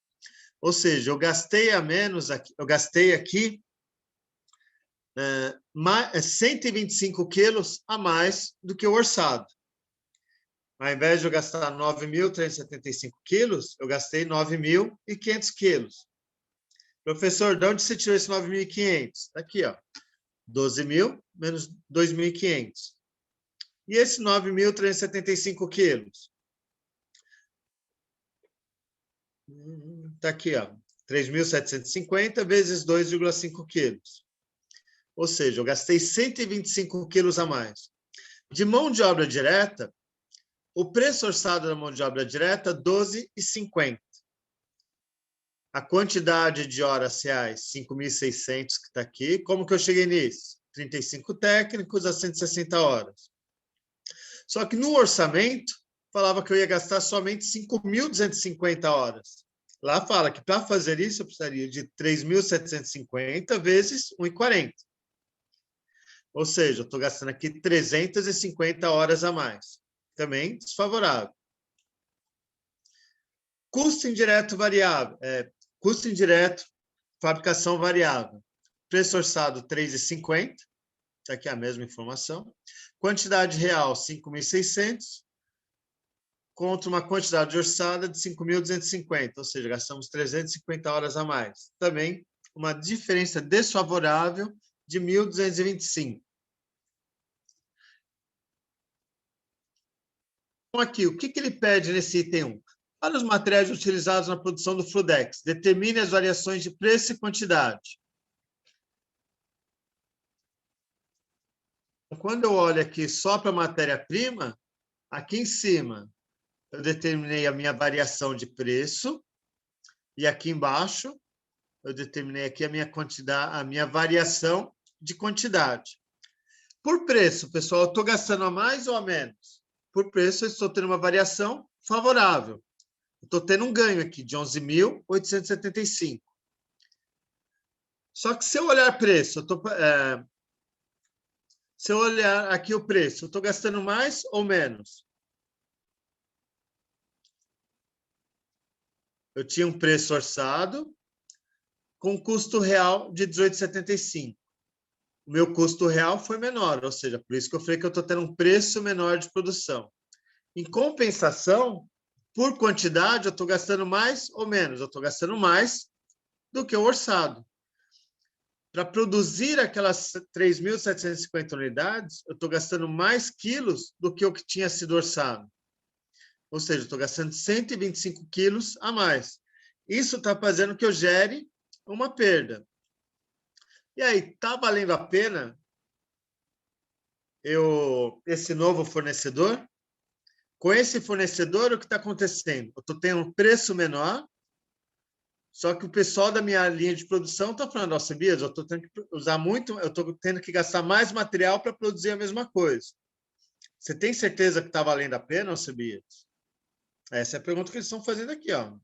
Ou seja, eu gastei a menos, eu gastei aqui 125 quilos a mais do que o orçado. Ao invés de eu gastar 9.375 quilos, eu gastei 9.500 quilos. Professor, de onde você tirou esse 9.500? Está aqui, 12.000 menos 2.500. E esse 9.375 quilos? Está aqui, 3.750 vezes 2,5 quilos. Ou seja, eu gastei 125 quilos a mais. De mão de obra direta, o preço orçado da mão de obra direta, 12,50. A quantidade de horas reais, 5.600, que está aqui. Como que eu cheguei nisso? 35 técnicos a 160 horas. Só que no orçamento, falava que eu ia gastar somente 5.250 horas. Lá fala que para fazer isso eu precisaria de 3.750 vezes 1,40. Ou seja, eu estou gastando aqui 350 horas a mais. Também desfavorável. Custo indireto variável. Custo indireto, fabricação variável. Preço orçado, 3,50. Está aqui a mesma informação. Quantidade real, 5.600. Contra uma quantidade orçada de 5.250. Ou seja, gastamos 350 horas a mais. Também uma diferença desfavorável de 1.225. Então, aqui, o que ele pede nesse item 1? Para os materiais utilizados na produção do Fludex, determine as variações de preço e quantidade. Quando eu olho aqui só para a matéria-prima, aqui em cima, eu determinei a minha variação de preço, e aqui embaixo, eu determinei aqui a minha quantidade, a minha variação de quantidade. Por preço, pessoal, eu estou gastando a mais ou a menos? Por preço, eu estou tendo uma variação favorável. Estou tendo um ganho aqui de 11.875. Só que se eu olhar preço, se eu olhar aqui o preço, eu estou gastando mais ou menos? Eu tinha um preço orçado com custo real de 18,75. O meu custo real foi menor, ou seja, por isso que eu falei que eu estou tendo um preço menor de produção. Em compensação, por quantidade, eu estou gastando mais ou menos? Eu estou gastando mais do que o orçado. para produzir aquelas 3.750 unidades, eu estou gastando mais quilos do que o que tinha sido orçado. Ou seja, estou gastando 125 quilos a mais. Isso está fazendo que eu gere uma perda. E aí, está valendo a pena esse novo fornecedor? Com esse fornecedor, o que está acontecendo? Eu estou tendo um preço menor, só que o pessoal da minha linha de produção está falando, Sabias, eu estou tendo que usar muito, eu estou tendo que gastar mais material para produzir a mesma coisa. Você tem certeza que está valendo a pena, Sabias? Essa é a pergunta que eles estão fazendo aqui, ó.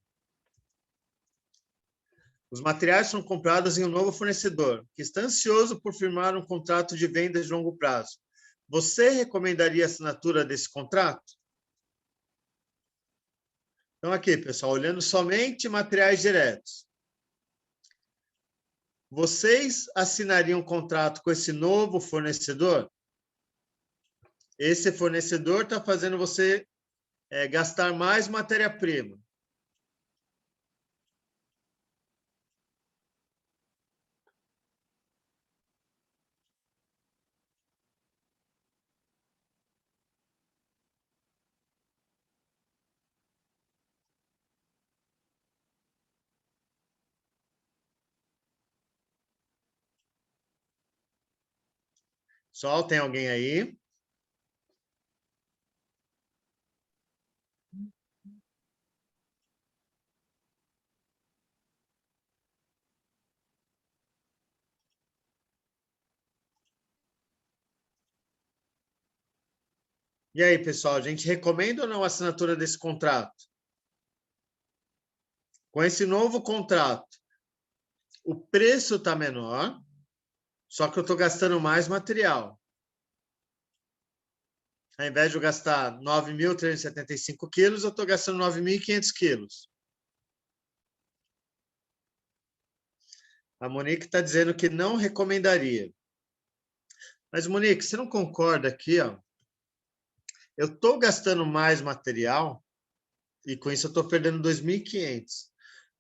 Os materiais são comprados em um novo fornecedor, que está ansioso por firmar um contrato de venda de longo prazo. Você recomendaria a assinatura desse contrato? Então, aqui, pessoal, olhando somente materiais diretos. Vocês assinariam um contrato com esse novo fornecedor? Esse fornecedor está fazendo você gastar mais matéria-prima. Sol, tem alguém aí? E aí, pessoal, a gente recomenda ou não a assinatura desse contrato? Com esse novo contrato, o preço está menor, só que eu estou gastando mais material. Ao invés de eu gastar 9.375 quilos, eu estou gastando 9.500 quilos. A Monique está dizendo que não recomendaria. Mas, Monique, você não concorda aqui, ó? Eu estou gastando mais material e com isso eu estou perdendo 2.500.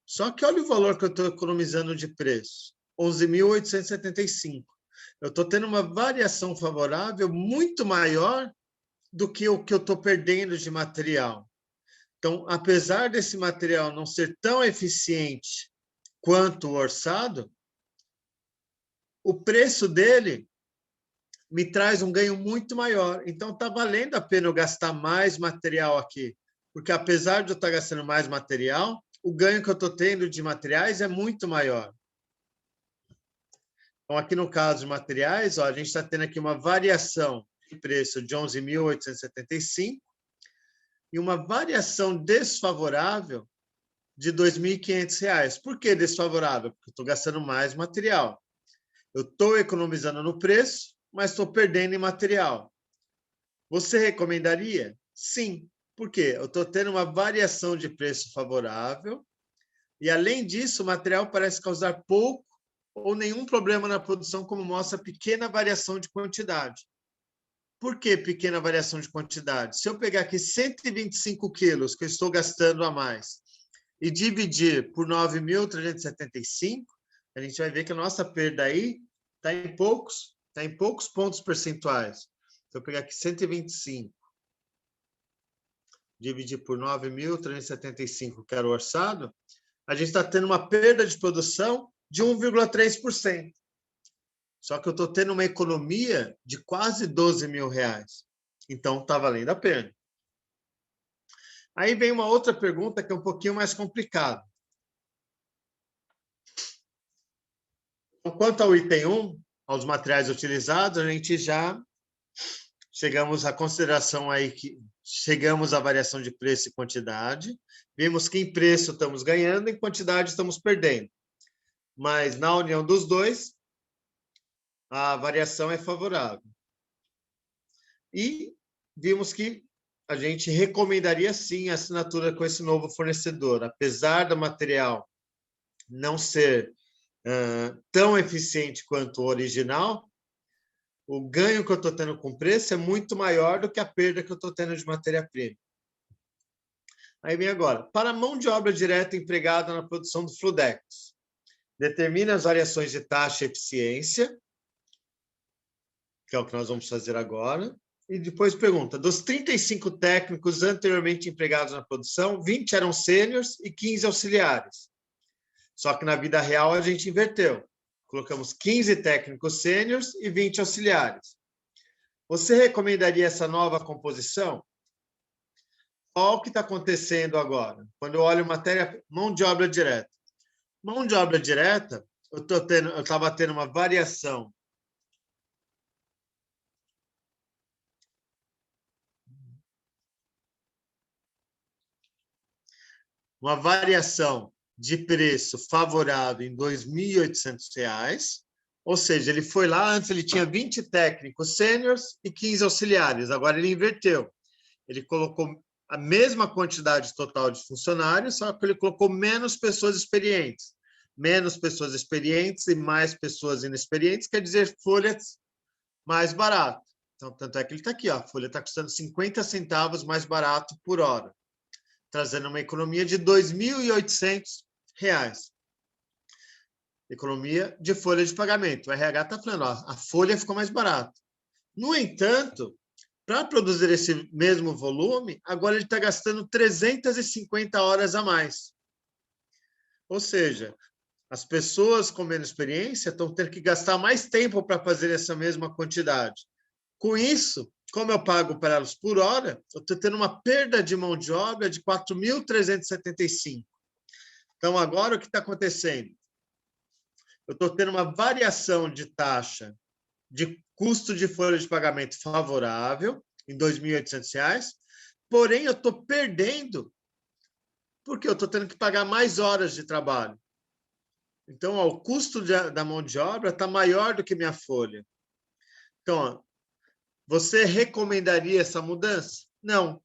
Só que olha o valor que eu estou economizando de preço, 11.875. Eu estou tendo uma variação favorável muito maior do que o que eu estou perdendo de material. Então, apesar desse material não ser tão eficiente quanto o orçado, o preço dele me traz um ganho muito maior. Então, está valendo a pena eu gastar mais material aqui, porque apesar de eu estar gastando mais material, o ganho que eu estou tendo de materiais é muito maior. Então, aqui no caso de materiais, ó, a gente está tendo aqui uma variação de preço de 11.875 e uma variação desfavorável de R$ 2.500. Por que desfavorável? Porque eu estou gastando mais material. Eu estou economizando no preço, mas estou perdendo em material. Você recomendaria? Sim. Por quê? Eu estou tendo uma variação de preço favorável e, além disso, o material parece causar pouco ou nenhum problema na produção, como mostra a pequena variação de quantidade. Por que pequena variação de quantidade? Se eu pegar aqui 125 quilos que eu estou gastando a mais e dividir por 9.375, a gente vai ver que a nossa perda aí está em poucos pontos percentuais. Se eu pegar aqui 125, dividir por 9.375, que era o orçado, a gente está tendo uma perda de produção de 1,3%. Só que eu estou tendo uma economia de quase R$ 12.000. Então, está valendo a pena. Aí vem uma outra pergunta que é um pouquinho mais complicada. Então, quanto ao item 1, aos materiais utilizados, a gente já chegamos à consideração aí que chegamos à variação de preço e quantidade. Vimos que em preço estamos ganhando, em quantidade estamos perdendo. Mas na união dos dois, a variação é favorável. E vimos que a gente recomendaria sim a assinatura com esse novo fornecedor, apesar do material não ser tão eficiente quanto o original, o ganho que eu estou tendo com o preço é muito maior do que a perda que eu estou tendo de matéria-prima. Aí vem agora, para a mão de obra direta empregada na produção do Fludex, Determina as variações de taxa e eficiência, que é o que nós vamos fazer agora. E depois pergunta, dos 35 técnicos anteriormente empregados na produção, 20 eram sêniores e 15 auxiliares. Só que na vida real a gente inverteu. Colocamos 15 técnicos sêniores e 20 auxiliares. Você recomendaria essa nova composição? Olha o que está acontecendo agora. Quando eu olho matéria, mão de obra direta. Mão de obra direta, eu estava tendo uma variação de preço favorável em R$ 2.800, ou seja, ele foi lá, antes ele tinha 20 técnicos sêniores e 15 auxiliares, agora ele inverteu. Ele colocou a mesma quantidade total de funcionários, só que ele colocou menos pessoas experientes. Menos pessoas experientes e mais pessoas inexperientes, quer dizer, folhas mais barato. Então, tanto é que ele está aqui, ó, a folha está custando 50 centavos mais barato por hora, trazendo uma economia de R$ 2.800. Economia de folha de pagamento. O RH está falando, ó, a folha ficou mais barata. No entanto, para produzir esse mesmo volume, agora ele está gastando 350 horas a mais. Ou seja, as pessoas com menos experiência estão tendo que gastar mais tempo para fazer essa mesma quantidade. Com isso, como eu pago para elas por hora, eu estou tendo uma perda de mão de obra de 4.375. Então, agora o que está acontecendo? Eu estou tendo uma variação de taxa de custo de folha de pagamento favorável, em R$ 2.800, porém eu estou perdendo porque eu estou tendo que pagar mais horas de trabalho. Então, ó, o custo da mão de obra está maior do que minha folha. Então, ó, você recomendaria essa mudança? Não.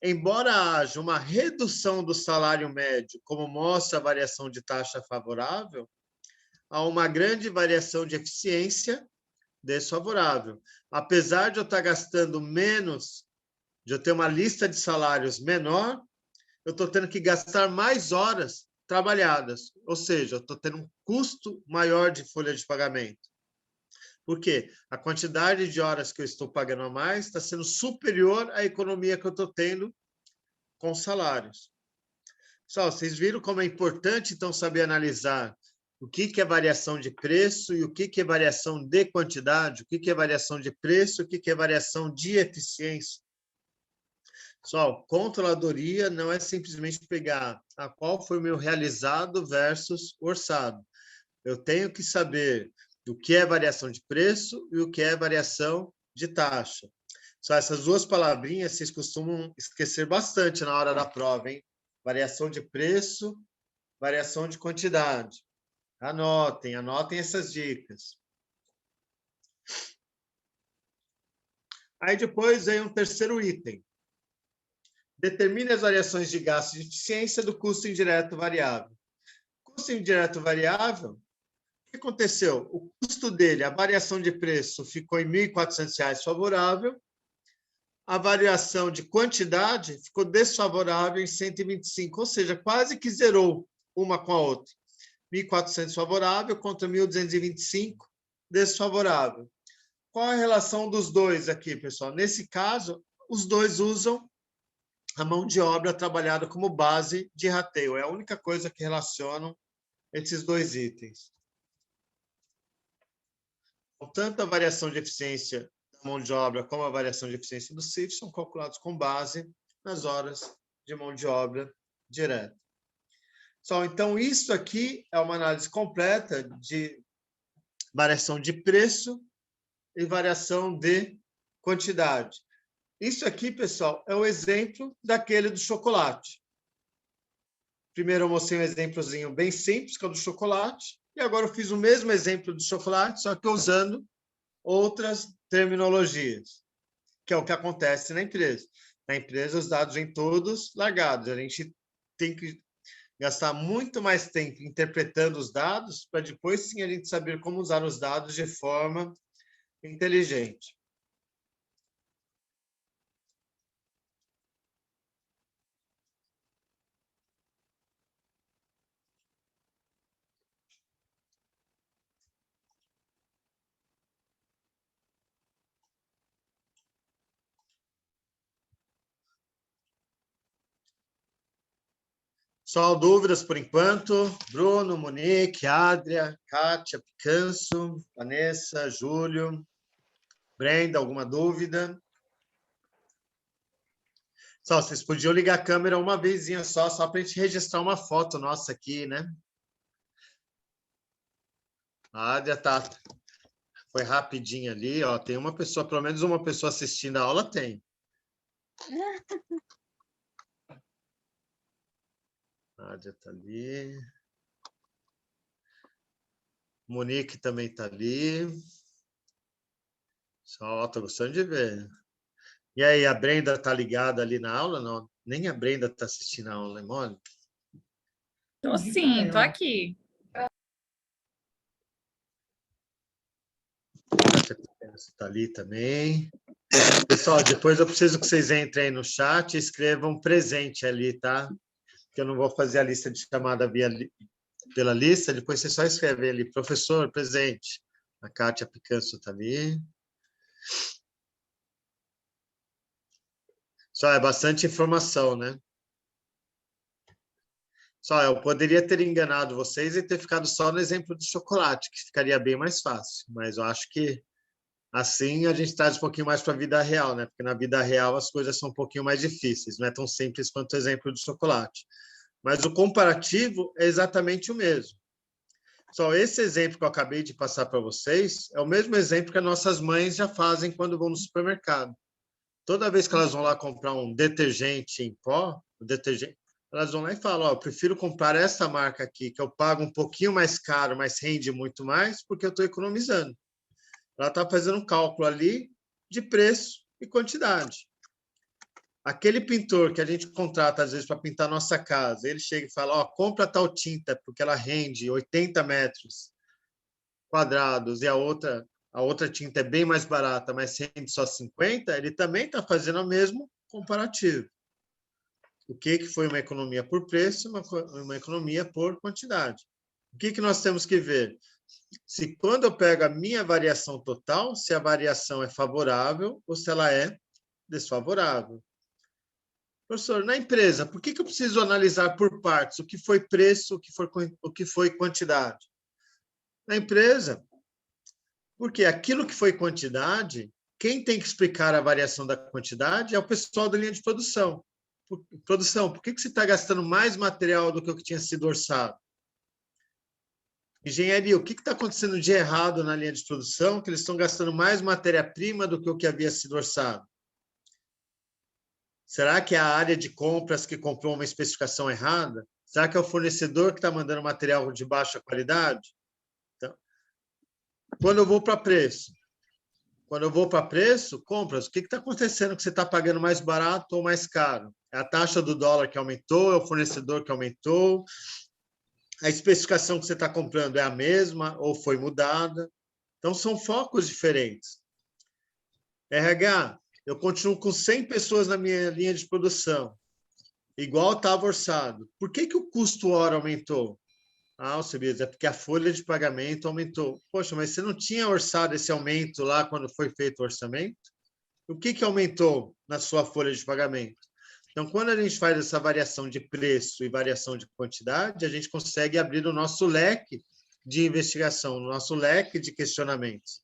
Embora haja uma redução do salário médio, como mostra a variação de taxa favorável, há uma grande variação de eficiência desfavorável. Apesar de eu estar gastando menos, de eu ter uma lista de salários menor, eu estou tendo que gastar mais horas trabalhadas. Ou seja, eu estou tendo um custo maior de folha de pagamento. Por quê? A quantidade de horas que eu estou pagando a mais está sendo superior à economia que eu estou tendo com salários. Pessoal, vocês viram como é importante, então, saber analisar o que é variação de preço e o que é variação de quantidade, o que é variação de preço, o que é variação de eficiência. Pessoal, controladoria não é simplesmente pegar a qual foi o meu realizado versus orçado. Eu tenho que saber o que é variação de preço e o que é variação de taxa. Só essas duas palavrinhas vocês costumam esquecer bastante na hora da prova, hein? Variação de preço, variação de quantidade. Anotem essas dicas. Aí depois vem um terceiro item. Determine as variações de gasto e de eficiência do custo indireto variável. Custo indireto variável, o que aconteceu? O custo dele, a variação de preço ficou em R$ 1.400 favorável, a variação de quantidade ficou desfavorável em 125, ou seja, quase que zerou uma com a outra. 1.400 favorável contra 1.225 desfavorável. Qual a relação dos dois aqui, pessoal? Nesse caso, os dois usam a mão de obra trabalhada como base de rateio. É a única coisa que relacionam esses dois itens. Tanto a variação de eficiência da mão de obra como a variação de eficiência do CIF são calculados com base nas horas de mão de obra direta. Então, isso aqui é uma análise completa de variação de preço e variação de quantidade. Isso aqui, pessoal, é o exemplo daquele do chocolate. Primeiro eu mostrei um exemplozinho bem simples, que é o do chocolate, e agora eu fiz o mesmo exemplo do chocolate, só que usando outras terminologias, que é o que acontece na empresa. Na empresa, os dados vêm todos largados. A gente tem que gastar muito mais tempo interpretando os dados para depois sim a gente saber como usar os dados de forma inteligente. Só dúvidas por enquanto? Bruno, Monique, Adria, Kátia, Picanço, Vanessa, Júlio, Brenda, alguma dúvida? Só, vocês podiam ligar a câmera uma vezinha só para a gente registrar uma foto nossa aqui, né? A Adria foi rapidinho ali, ó. Tem uma pessoa, pelo menos uma pessoa assistindo a aula, tem. A Adria está ali. Monique também está ali. Só, tô gostando de ver. E aí, a Brenda está ligada ali na aula? Não, nem a Brenda está assistindo a aula, é mole? Tô sim, tô aqui. Você está ali também. Pessoal, depois eu preciso que vocês entrem aí no chat e escrevam presente ali, tá? Porque eu não vou fazer a lista de chamada pela lista, depois você só escreve ali, professor, presente. A Kátia Picanço está ali. Só é bastante informação, né? Só eu poderia ter enganado vocês e ter ficado só no exemplo do chocolate, que ficaria bem mais fácil. Mas eu acho que assim a gente traz um pouquinho mais para a vida real, né? Porque na vida real as coisas são um pouquinho mais difíceis, não é tão simples quanto o exemplo do chocolate. Mas o comparativo é exatamente o mesmo. Só esse exemplo que eu acabei de passar para vocês é o mesmo exemplo que as nossas mães já fazem quando vão no supermercado. Toda vez que elas vão lá comprar um detergente em pó, o detergente, elas vão lá e falam, ó, eu prefiro comprar essa marca aqui, que eu pago um pouquinho mais caro, mas rende muito mais, porque eu estou economizando. Ela está fazendo um cálculo ali de preço e quantidade. Aquele pintor que a gente contrata, às vezes, para pintar nossa casa, ele chega e fala, ó, compra tal tinta, porque ela rende 80 metros quadrados, e a outra tinta é bem mais barata, mas rende só 50, ele também está fazendo o mesmo comparativo. O que foi uma economia por preço, uma economia por quantidade. O que nós temos que ver? Se quando eu pego a minha variação total, se a variação é favorável ou se ela é desfavorável. Professor, na empresa, por que eu preciso analisar por partes o que foi preço, o que foi quantidade? Na empresa, porque aquilo que foi quantidade, quem tem que explicar a variação da quantidade é o pessoal da linha de produção. Produção, por que você está gastando mais material do que o que tinha sido orçado? Engenharia, o que está acontecendo de errado na linha de produção, que eles estão gastando mais matéria-prima do que o que havia sido orçado? Será que é a área de compras que comprou uma especificação errada? Será que é o fornecedor que está mandando material de baixa qualidade? Então, quando eu vou para preço, compras, o que está acontecendo que você está pagando mais barato ou mais caro? É a taxa do dólar que aumentou, é o fornecedor que aumentou, a especificação que você está comprando é a mesma ou foi mudada? Então, são focos diferentes. RH, eu continuo com 100 pessoas na minha linha de produção, igual estava orçado. Por que o custo hora aumentou? Ah, Alcebiades, é porque a folha de pagamento aumentou. Poxa, mas você não tinha orçado esse aumento lá quando foi feito o orçamento? O que aumentou na sua folha de pagamento? Então, quando a gente faz essa variação de preço e variação de quantidade, a gente consegue abrir o nosso leque de investigação, o nosso leque de questionamentos.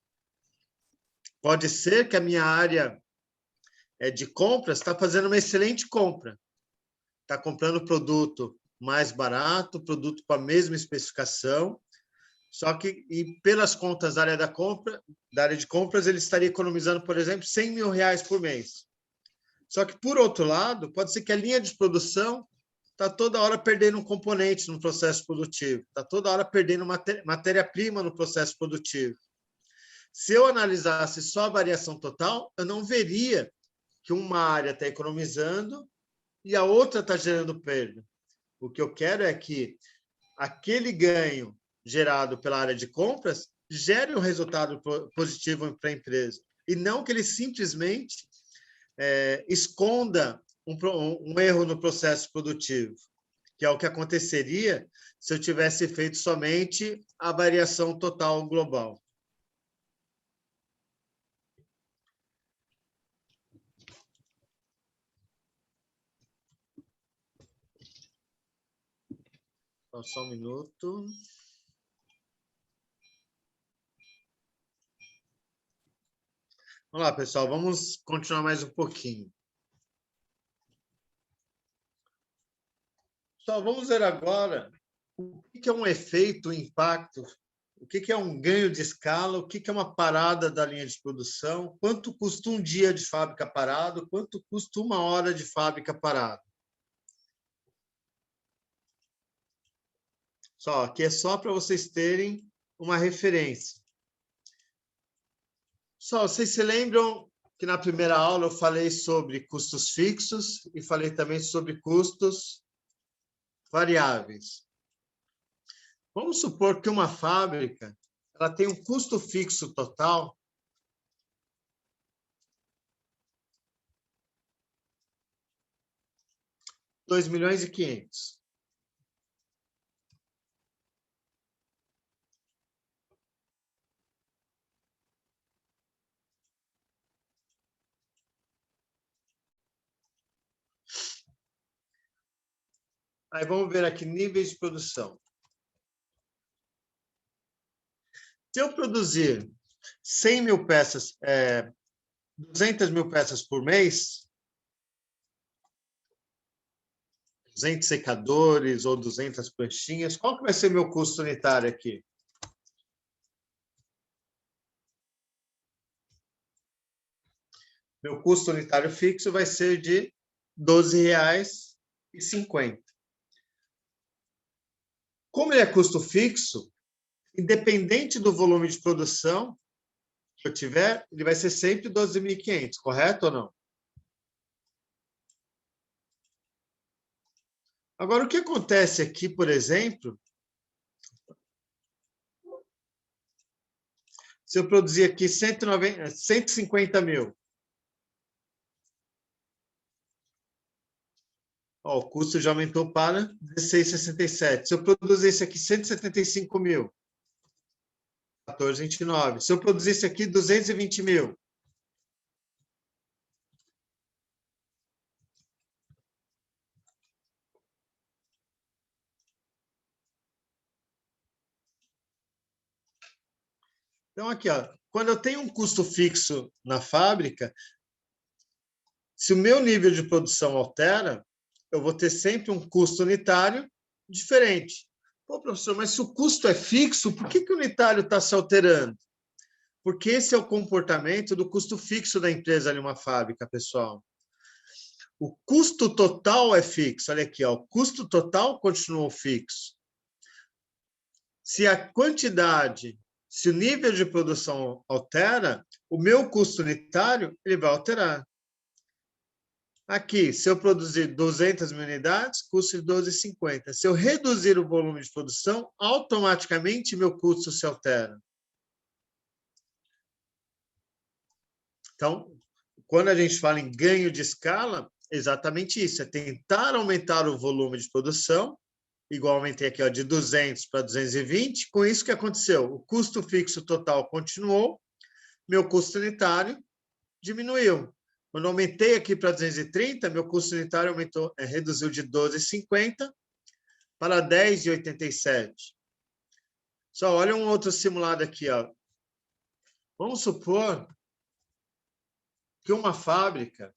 Pode ser que a minha área de compras está fazendo uma excelente compra. Está comprando produto mais barato, produto com a mesma especificação, só que, e pelas contas da área de compras, ele estaria economizando, por exemplo, R$100 mil por mês. Só que, por outro lado, pode ser que a linha de produção está toda hora perdendo um componente no processo produtivo, está toda hora perdendo matéria-prima no processo produtivo. Se eu analisasse só a variação total, eu não veria que uma área está economizando e a outra está gerando perda. O que eu quero é que aquele ganho gerado pela área de compras gere um resultado positivo para a empresa, e não que ele simplesmente esconda um erro no processo produtivo, que é o que aconteceria se eu tivesse feito somente a variação total global. Só um minuto. Vamos lá, pessoal, vamos continuar mais um pouquinho. Só vamos ver agora o que é um efeito, um impacto, o que é um ganho de escala, o que é uma parada da linha de produção, quanto custa um dia de fábrica parado, quanto custa uma hora de fábrica parada. Só, aqui é só para vocês terem uma referência. Só, vocês se lembram que na primeira aula eu falei sobre custos fixos e falei também sobre custos variáveis. Vamos supor que uma fábrica ela tem um custo fixo total de 2.500.000. Aí vamos ver aqui níveis de produção. Se eu produzir 100.000 peças, 200.000 peças por mês, 200 secadores ou 200 pranchinhas, qual que vai ser meu custo unitário aqui? Meu custo unitário fixo vai ser de R$ 12,50. Como ele é custo fixo, independente do volume de produção que eu tiver, ele vai ser sempre 12.500, correto ou não? Agora, o que acontece aqui, por exemplo, se eu produzir aqui 150.000, ó, o custo já aumentou para 16,67. Se eu produzisse aqui 175.000, 14,29. Se eu produzisse aqui 220.000, então aqui, ó, quando eu tenho um custo fixo na fábrica, se o meu nível de produção altera, eu vou ter sempre um custo unitário diferente. Pô, professor, mas se o custo é fixo, por que o unitário está se alterando? Porque esse é o comportamento do custo fixo da empresa em uma fábrica, pessoal. O custo total é fixo. Olha aqui, ó, o custo total continuou fixo. Se a quantidade, se o nível de produção altera, o meu custo unitário ele vai alterar. Aqui, se eu produzir 200.000 unidades, custo de 12,50. Se eu reduzir o volume de produção, automaticamente meu custo se altera. Então, quando a gente fala em ganho de escala, é exatamente isso, é tentar aumentar o volume de produção, igual aumentei aqui ó, de 200 para 220, com isso que aconteceu? O custo fixo total continuou, meu custo unitário diminuiu. Quando aumentei aqui para 230, meu custo unitário aumentou, reduziu de 12,50 para 10,87. Só olha um outro simulado aqui. Ó. Vamos supor que uma fábrica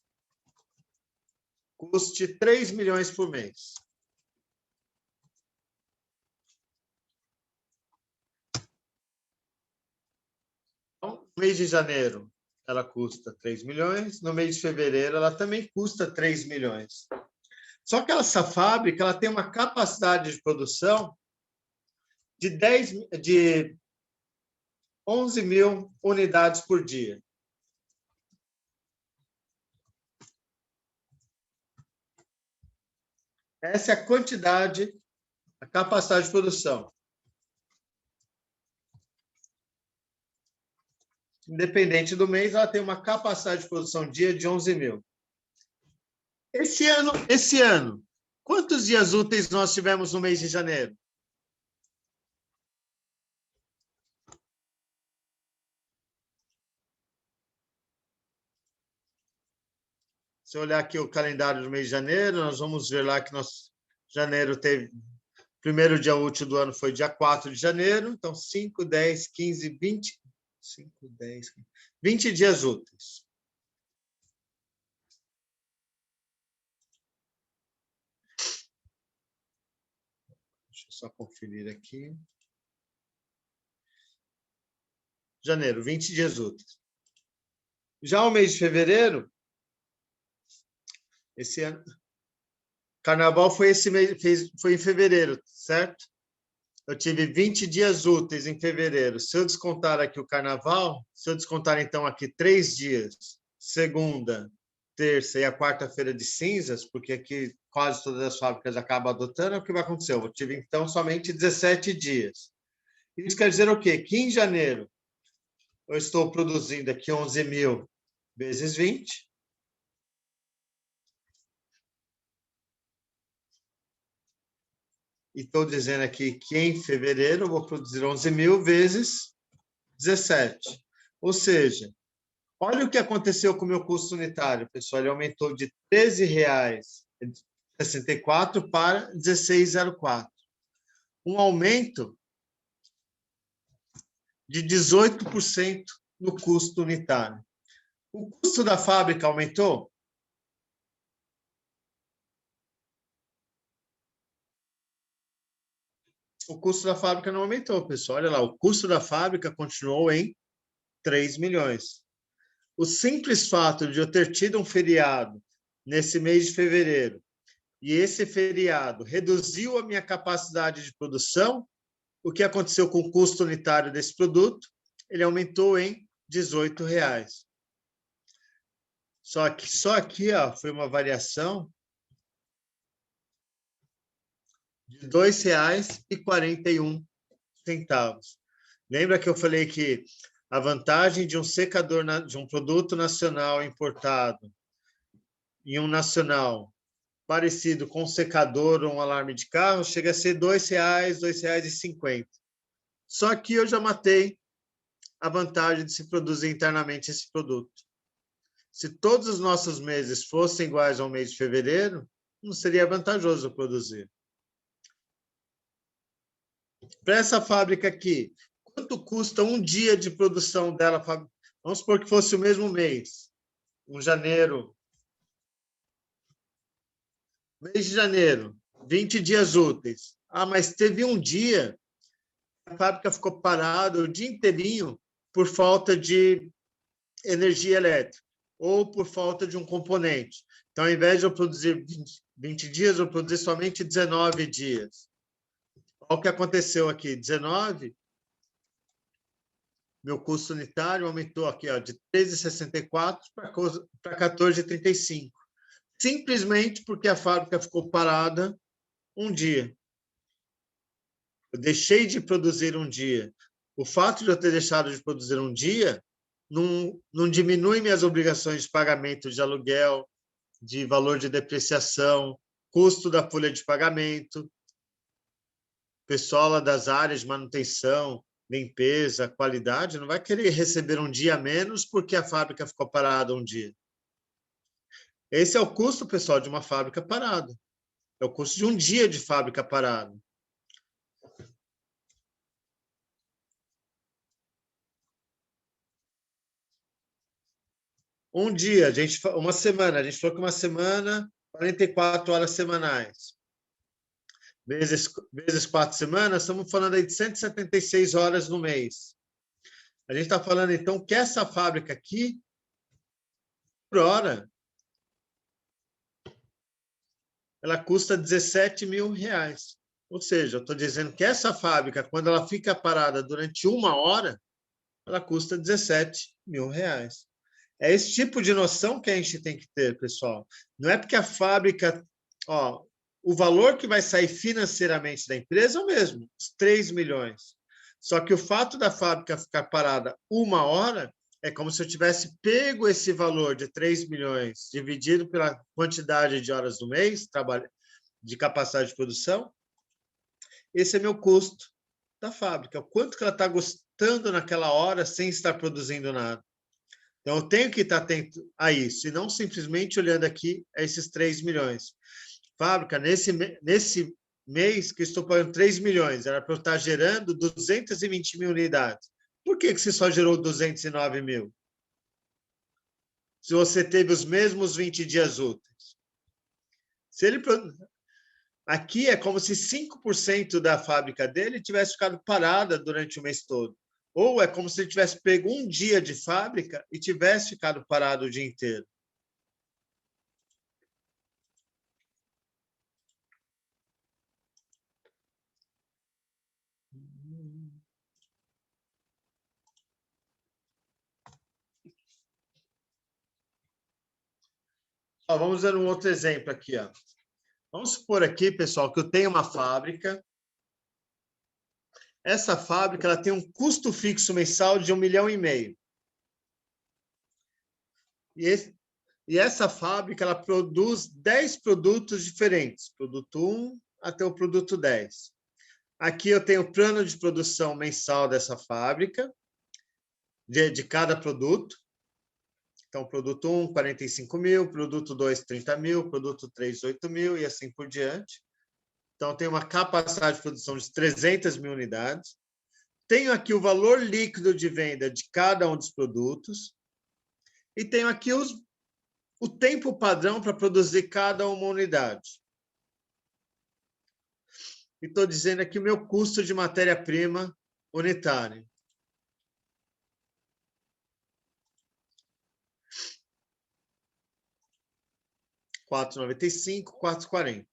custe 3 milhões por mês. Então, no mês de janeiro, ela custa 3 milhões, no mês de fevereiro, ela também custa 3 milhões. Só que essa fábrica ela tem uma capacidade de produção de 11.000 unidades por dia. Essa é a quantidade, a capacidade de produção. Independente do mês, ela tem uma capacidade de produção dia de 11.000. Esse ano, quantos dias úteis nós tivemos no mês de janeiro? Se eu olhar aqui o calendário do mês de janeiro, nós vamos ver lá que janeiro teve Primeiro dia útil do ano foi dia 4 de janeiro, então 5, 10, 15, 20, 5, 10, 20 dias úteis. Deixa eu só conferir aqui. Janeiro, 20 dias úteis. Já o mês de fevereiro, esse ano, Carnaval foi esse mês, foi em fevereiro, certo? Eu tive 20 dias úteis em fevereiro. Se eu descontar aqui o Carnaval, se eu descontar então aqui 3 dias, segunda, terça e a quarta-feira de cinzas, porque aqui quase todas as fábricas acabam adotando, é o que vai acontecer. Eu tive então somente 17 dias. Isso quer dizer o quê? Que em janeiro eu estou produzindo aqui 11.000 vezes 20. E estou dizendo aqui que em fevereiro eu vou produzir 11.000 vezes 17. Ou seja, olha o que aconteceu com o meu custo unitário, pessoal. Ele aumentou de R$ 13,64 para R$ 16,04. Um aumento de 18% no custo unitário. O custo da fábrica aumentou? O custo da fábrica não aumentou, pessoal. Olha lá, o custo da fábrica continuou em 3 milhões. O simples fato de eu ter tido um feriado nesse mês de fevereiro e esse feriado reduziu a minha capacidade de produção, o que aconteceu com o custo unitário desse produto? Ele aumentou em R$ 18. Só aqui ó, foi uma variação de R$ 2,41. Lembra que eu falei que a vantagem de um secador, de um produto nacional importado e um nacional parecido com um secador ou um alarme de carro chega a ser R$ 2,00, R$ 2,50. Só que eu já matei a vantagem de se produzir internamente esse produto. Se todos os nossos meses fossem iguais ao mês de fevereiro, não seria vantajoso produzir. Para essa fábrica aqui, quanto custa um dia de produção dela? Vamos supor que fosse o mesmo mês, um janeiro. Mês de janeiro, 20 dias úteis. Ah, mas teve um dia, a fábrica ficou parada o dia inteirinho por falta de energia elétrica ou por falta de um componente. Então, ao invés de eu produzir 20 dias, eu produzi somente 19 dias. Olha o que aconteceu aqui, 19, meu custo unitário aumentou aqui ó, de 13,64 para 14,35. Simplesmente porque a fábrica ficou parada um dia. Eu deixei de produzir um dia. O fato de eu ter deixado de produzir um dia não diminui minhas obrigações de pagamento de aluguel, de valor de depreciação, custo da folha de pagamento, pessoal lá das áreas de manutenção, limpeza, qualidade, não vai querer receber um dia a menos porque a fábrica ficou parada um dia. Esse é o custo, pessoal, de uma fábrica parada. É o custo de um dia de fábrica parada. Um dia, uma semana, a gente falou que uma semana, 44 horas semanais. Vezes 4 semanas, estamos falando aí de 176 horas no mês. A gente está falando, então, que essa fábrica aqui, por hora, ela custa R$17.000. Ou seja, eu estou dizendo que essa fábrica, quando ela fica parada durante 1 hora, ela custa R$17.000. É esse tipo de noção que a gente tem que ter, pessoal. Não é porque a fábrica... Ó, o valor que vai sair financeiramente da empresa é o mesmo, os 3 milhões. Só que o fato da fábrica ficar parada 1 hora é como se eu tivesse pego esse valor de 3 milhões, dividido pela quantidade de horas do mês, de capacidade de produção. Esse é meu custo da fábrica. O quanto que ela está gostando naquela hora sem estar produzindo nada. Então, eu tenho que estar atento a isso, e não simplesmente olhando aqui a esses 3 milhões. Fábrica, nesse mês que estou pagando 3 milhões, era para eu estar gerando 220 mil unidades. Por que você só gerou 209 mil? Se você teve os mesmos 20 dias úteis. Se ele aqui é como se 5% da fábrica dele tivesse ficado parada durante o mês todo. Ou é como se ele tivesse pego um dia de fábrica e tivesse ficado parado o dia inteiro. Ó, vamos ver um outro exemplo aqui. Ó. Vamos supor aqui, pessoal, que eu tenho uma fábrica. Essa fábrica ela tem um custo fixo mensal de 1,5 milhão. E essa fábrica ela produz 10 produtos diferentes, produto 1 até o produto 10. Aqui eu tenho o plano de produção mensal dessa fábrica, de cada produto. Então, produto 1, 45 mil, produto 2, 30 mil, produto 3, 8 mil e assim por diante. Então, tem uma capacidade de produção de 300 mil unidades. Tenho aqui o valor líquido de venda de cada um dos produtos. E tenho aqui o tempo padrão para produzir cada uma unidade. E estou dizendo aqui o meu custo de matéria-prima unitária. R$4,95, R$4,40.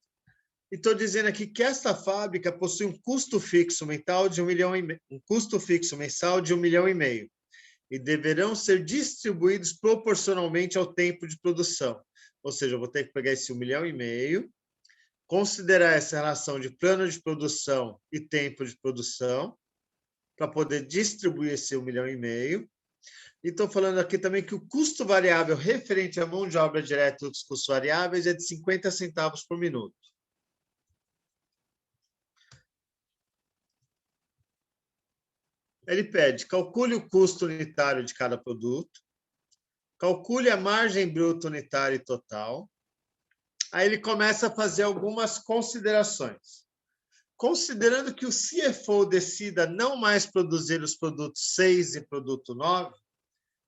E estou dizendo aqui que esta fábrica possui um custo fixo mensal de 1,5 milhão, e deverão ser distribuídos proporcionalmente ao tempo de produção. Ou seja, eu vou ter que pegar esse 1,5 milhão, considerar essa relação de plano de produção e tempo de produção, para poder distribuir esse 1,5 milhão. E estou falando aqui também que o custo variável referente à mão de obra direta e outros custos variáveis é de 50 centavos por minuto. Ele pede, calcule o custo unitário de cada produto, calcule a margem bruta unitária e total. Aí ele começa a fazer algumas considerações. Considerando que o CFO decida não mais produzir os produtos 6 e produto 9,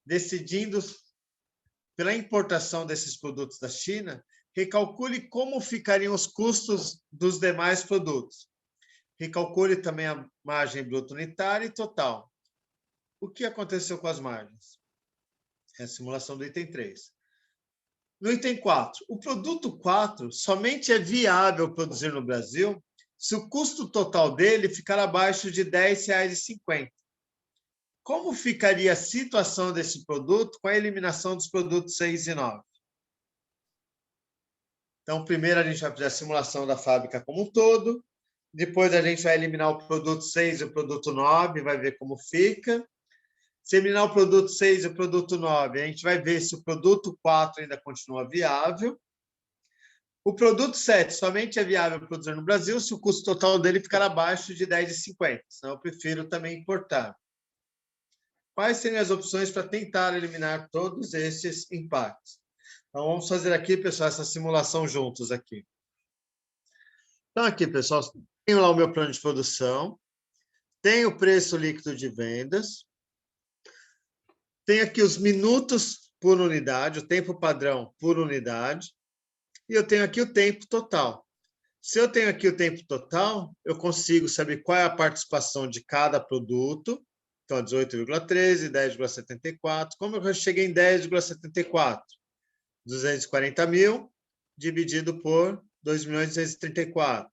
decidindo pela importação desses produtos da China, recalcule como ficariam os custos dos demais produtos. Recalcule também a margem bruta unitária e total. O que aconteceu com as margens? É a simulação do item 3. No item 4, o produto 4 somente é viável produzir no Brasil se o custo total dele ficar abaixo de R$10,50. Como ficaria a situação desse produto com a eliminação dos produtos 6 e 9? Então, primeiro a gente vai fazer a simulação da fábrica como um todo, depois a gente vai eliminar o produto 6 e o produto 9, vai ver como fica. Se eliminar o produto 6 e o produto 9, a gente vai ver se o produto 4 ainda continua viável. O produto 7 somente é viável produzir no Brasil se o custo total dele ficar abaixo de R$10,50, senão eu prefiro também importar. Quais seriam as opções para tentar eliminar todos esses impactos? Então, vamos fazer aqui, pessoal, essa simulação juntos aqui. Então, aqui, pessoal, tenho lá o meu plano de produção, tenho o preço líquido de vendas, tenho aqui os minutos por unidade, o tempo padrão por unidade, e eu tenho aqui o tempo total. Se eu tenho aqui o tempo total, eu consigo saber qual é a participação de cada produto. Então, 18,13, 10,74. Como eu cheguei em 10,74? 240 mil dividido por 2.234.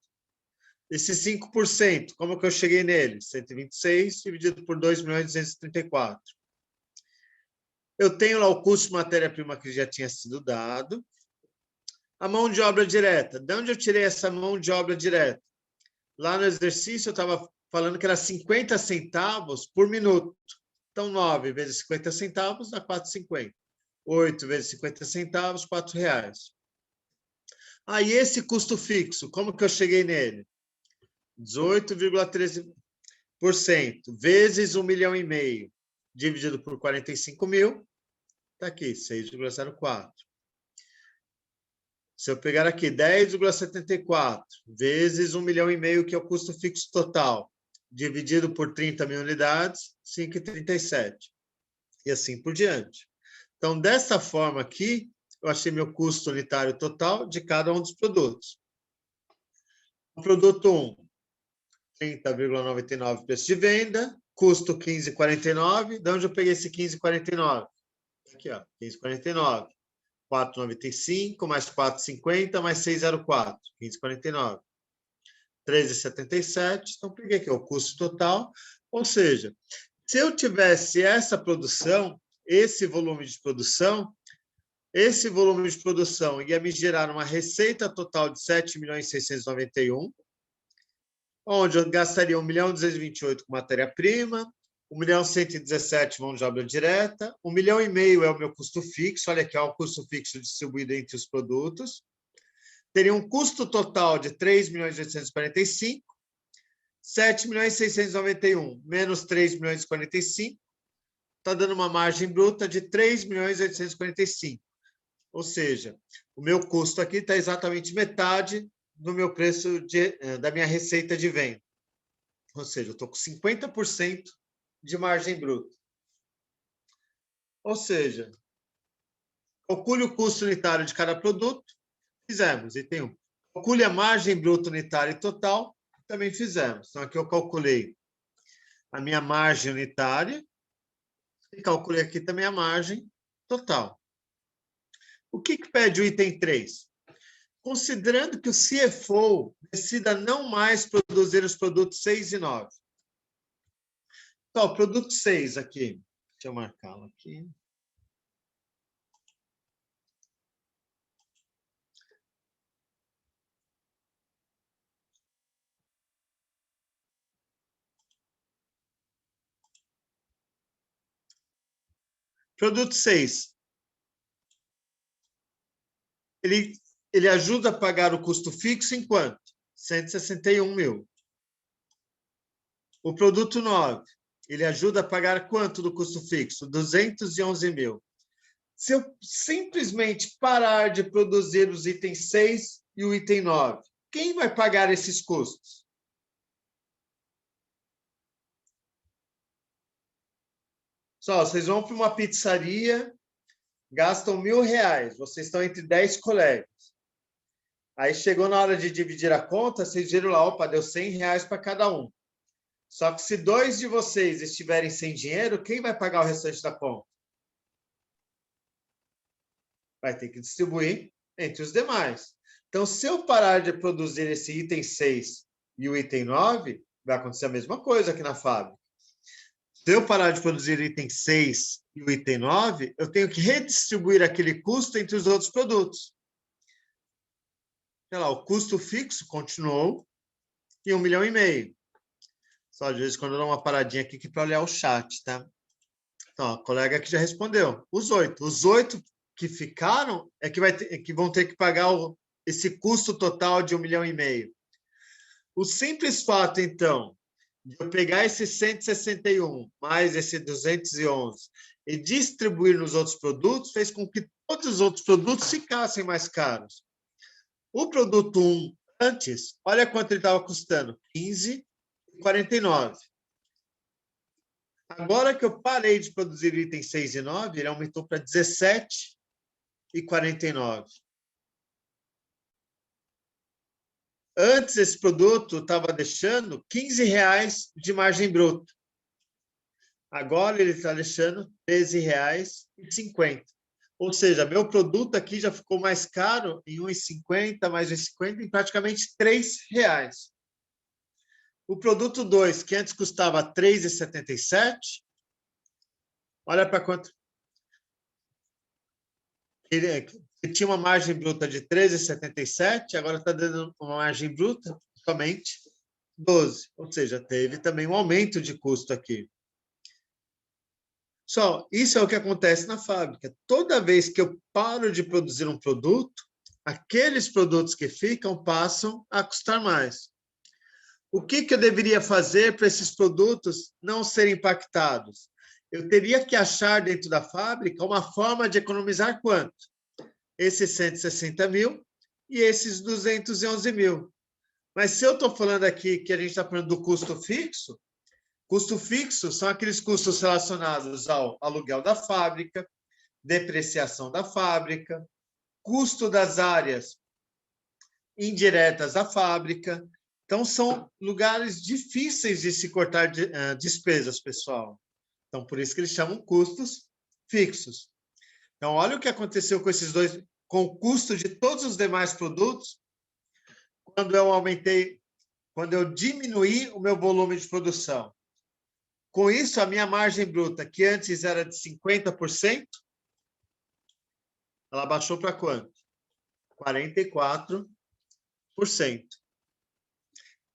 Esse 5%, como que eu cheguei nele? 126 dividido por 2.234. Eu tenho lá o custo de matéria-prima que já tinha sido dado. A mão de obra direta. De onde eu tirei essa mão de obra direta? Lá no exercício eu estava falando que era 50 centavos por minuto. Então, 9 vezes 50 centavos dá 4,50. 8 vezes 50 centavos, R$4. Aí, esse custo fixo, como que eu cheguei nele? 18,13% vezes 1,5 milhão, dividido por 45 mil, está aqui, 6,04. Se eu pegar aqui 10,74 vezes 1,5 milhão, que é o custo fixo total, dividido por 30 mil unidades, 5,37. E assim por diante. Então, dessa forma aqui, eu achei meu custo unitário total de cada um dos produtos. O produto 1, 30,99 preço de venda, custo 15,49. De onde eu peguei esse 15,49? Aqui, ó, 15,49. 4,95 mais 4,50 mais 6,04. 15,49. 13,77. Então, peguei aqui o custo total. Ou seja, se eu tivesse essa produção, esse volume de produção, ia me gerar uma receita total de 7.691.000, onde eu gastaria 1.228.000 com matéria-prima, 1.117.000 mão de obra direta, 1,5 milhão é o meu custo fixo, olha aqui, ó, o custo fixo distribuído entre os produtos. Teria um custo total de 3.845.000, 7.691.000 menos 3.045.000, está dando uma margem bruta de 3.845.000. Ou seja, o meu custo aqui está exatamente metade do meu preço da minha receita de venda. Ou seja, eu estou com 50% de margem bruta. Ou seja, calcule o custo unitário de cada produto, fizemos, item 1. Calcule a margem bruta unitária e total, também fizemos. Então, aqui eu calculei a minha margem unitária e calculei aqui também a margem total. O que pede o item 3? Considerando que o CFO decida não mais produzir os produtos 6 e 9. Então, o produto 6 aqui, deixa eu marcá-lo aqui. Produto 6. Ele ajuda a pagar o custo fixo em quanto? 161.000. O produto 9, ele ajuda a pagar quanto do custo fixo? 211.000. Se eu simplesmente parar de produzir os itens 6 e o item 9, quem vai pagar esses custos? Só, vocês vão para uma pizzaria, gastam R$1.000, vocês estão entre 10 colegas. Aí chegou na hora de dividir a conta, vocês viram lá, opa, deu R$100 para cada um. Só que se 2 de vocês estiverem sem dinheiro, quem vai pagar o restante da conta? Vai ter que distribuir entre os demais. Então, se eu parar de produzir esse item 6 e o item 9, vai acontecer a mesma coisa aqui na fábrica. Se eu parar de produzir o item 6 e o item 9, eu tenho que redistribuir aquele custo entre os outros produtos. Olha lá, o custo fixo continuou em 1,5 milhão. Só de vez em quando eu dou uma paradinha aqui para olhar o chat, tá? Então, a colega aqui já respondeu. Os 8. Os 8 que ficaram que vão ter que pagar esse custo total de 1,5 milhão. O simples fato, então, de eu pegar esse 161 mais esse 211 e distribuir nos outros produtos, fez com que todos os outros produtos ficassem mais caros. O produto 1, antes, olha quanto ele estava custando, 15,49. Agora que eu parei de produzir itens 6 e 9, ele aumentou para 17,49. Antes, esse produto estava deixando R$15 de margem bruta. Agora, ele está deixando R$13,50. Ou seja, meu produto aqui já ficou mais caro em R$1,50, mais R$1,50, em praticamente R$3. O produto 2, que antes custava R$3,77, olha para quanto. Ele tinha uma margem bruta de 13,77, agora está dando uma margem bruta somente 12. Ou seja, teve também um aumento de custo aqui. Só, isso é o que acontece na fábrica. Toda vez que eu paro de produzir um produto, aqueles produtos que ficam passam a custar mais. O que eu deveria fazer para esses produtos não serem impactados? Eu teria que achar dentro da fábrica uma forma de economizar quanto? Esses 160.000 e esses 211 mil. Mas se eu estou falando aqui que a gente está falando do custo fixo são aqueles custos relacionados ao aluguel da fábrica, depreciação da fábrica, custo das áreas indiretas da fábrica. Então, são lugares difíceis de se cortar despesas, pessoal. Então, por isso que eles chamam custos fixos. Então, olha o que aconteceu com esses dois, com o custo de todos os demais produtos, quando eu diminuí o meu volume de produção. Com isso, a minha margem bruta, que antes era de 50%, ela baixou para quanto? 44%.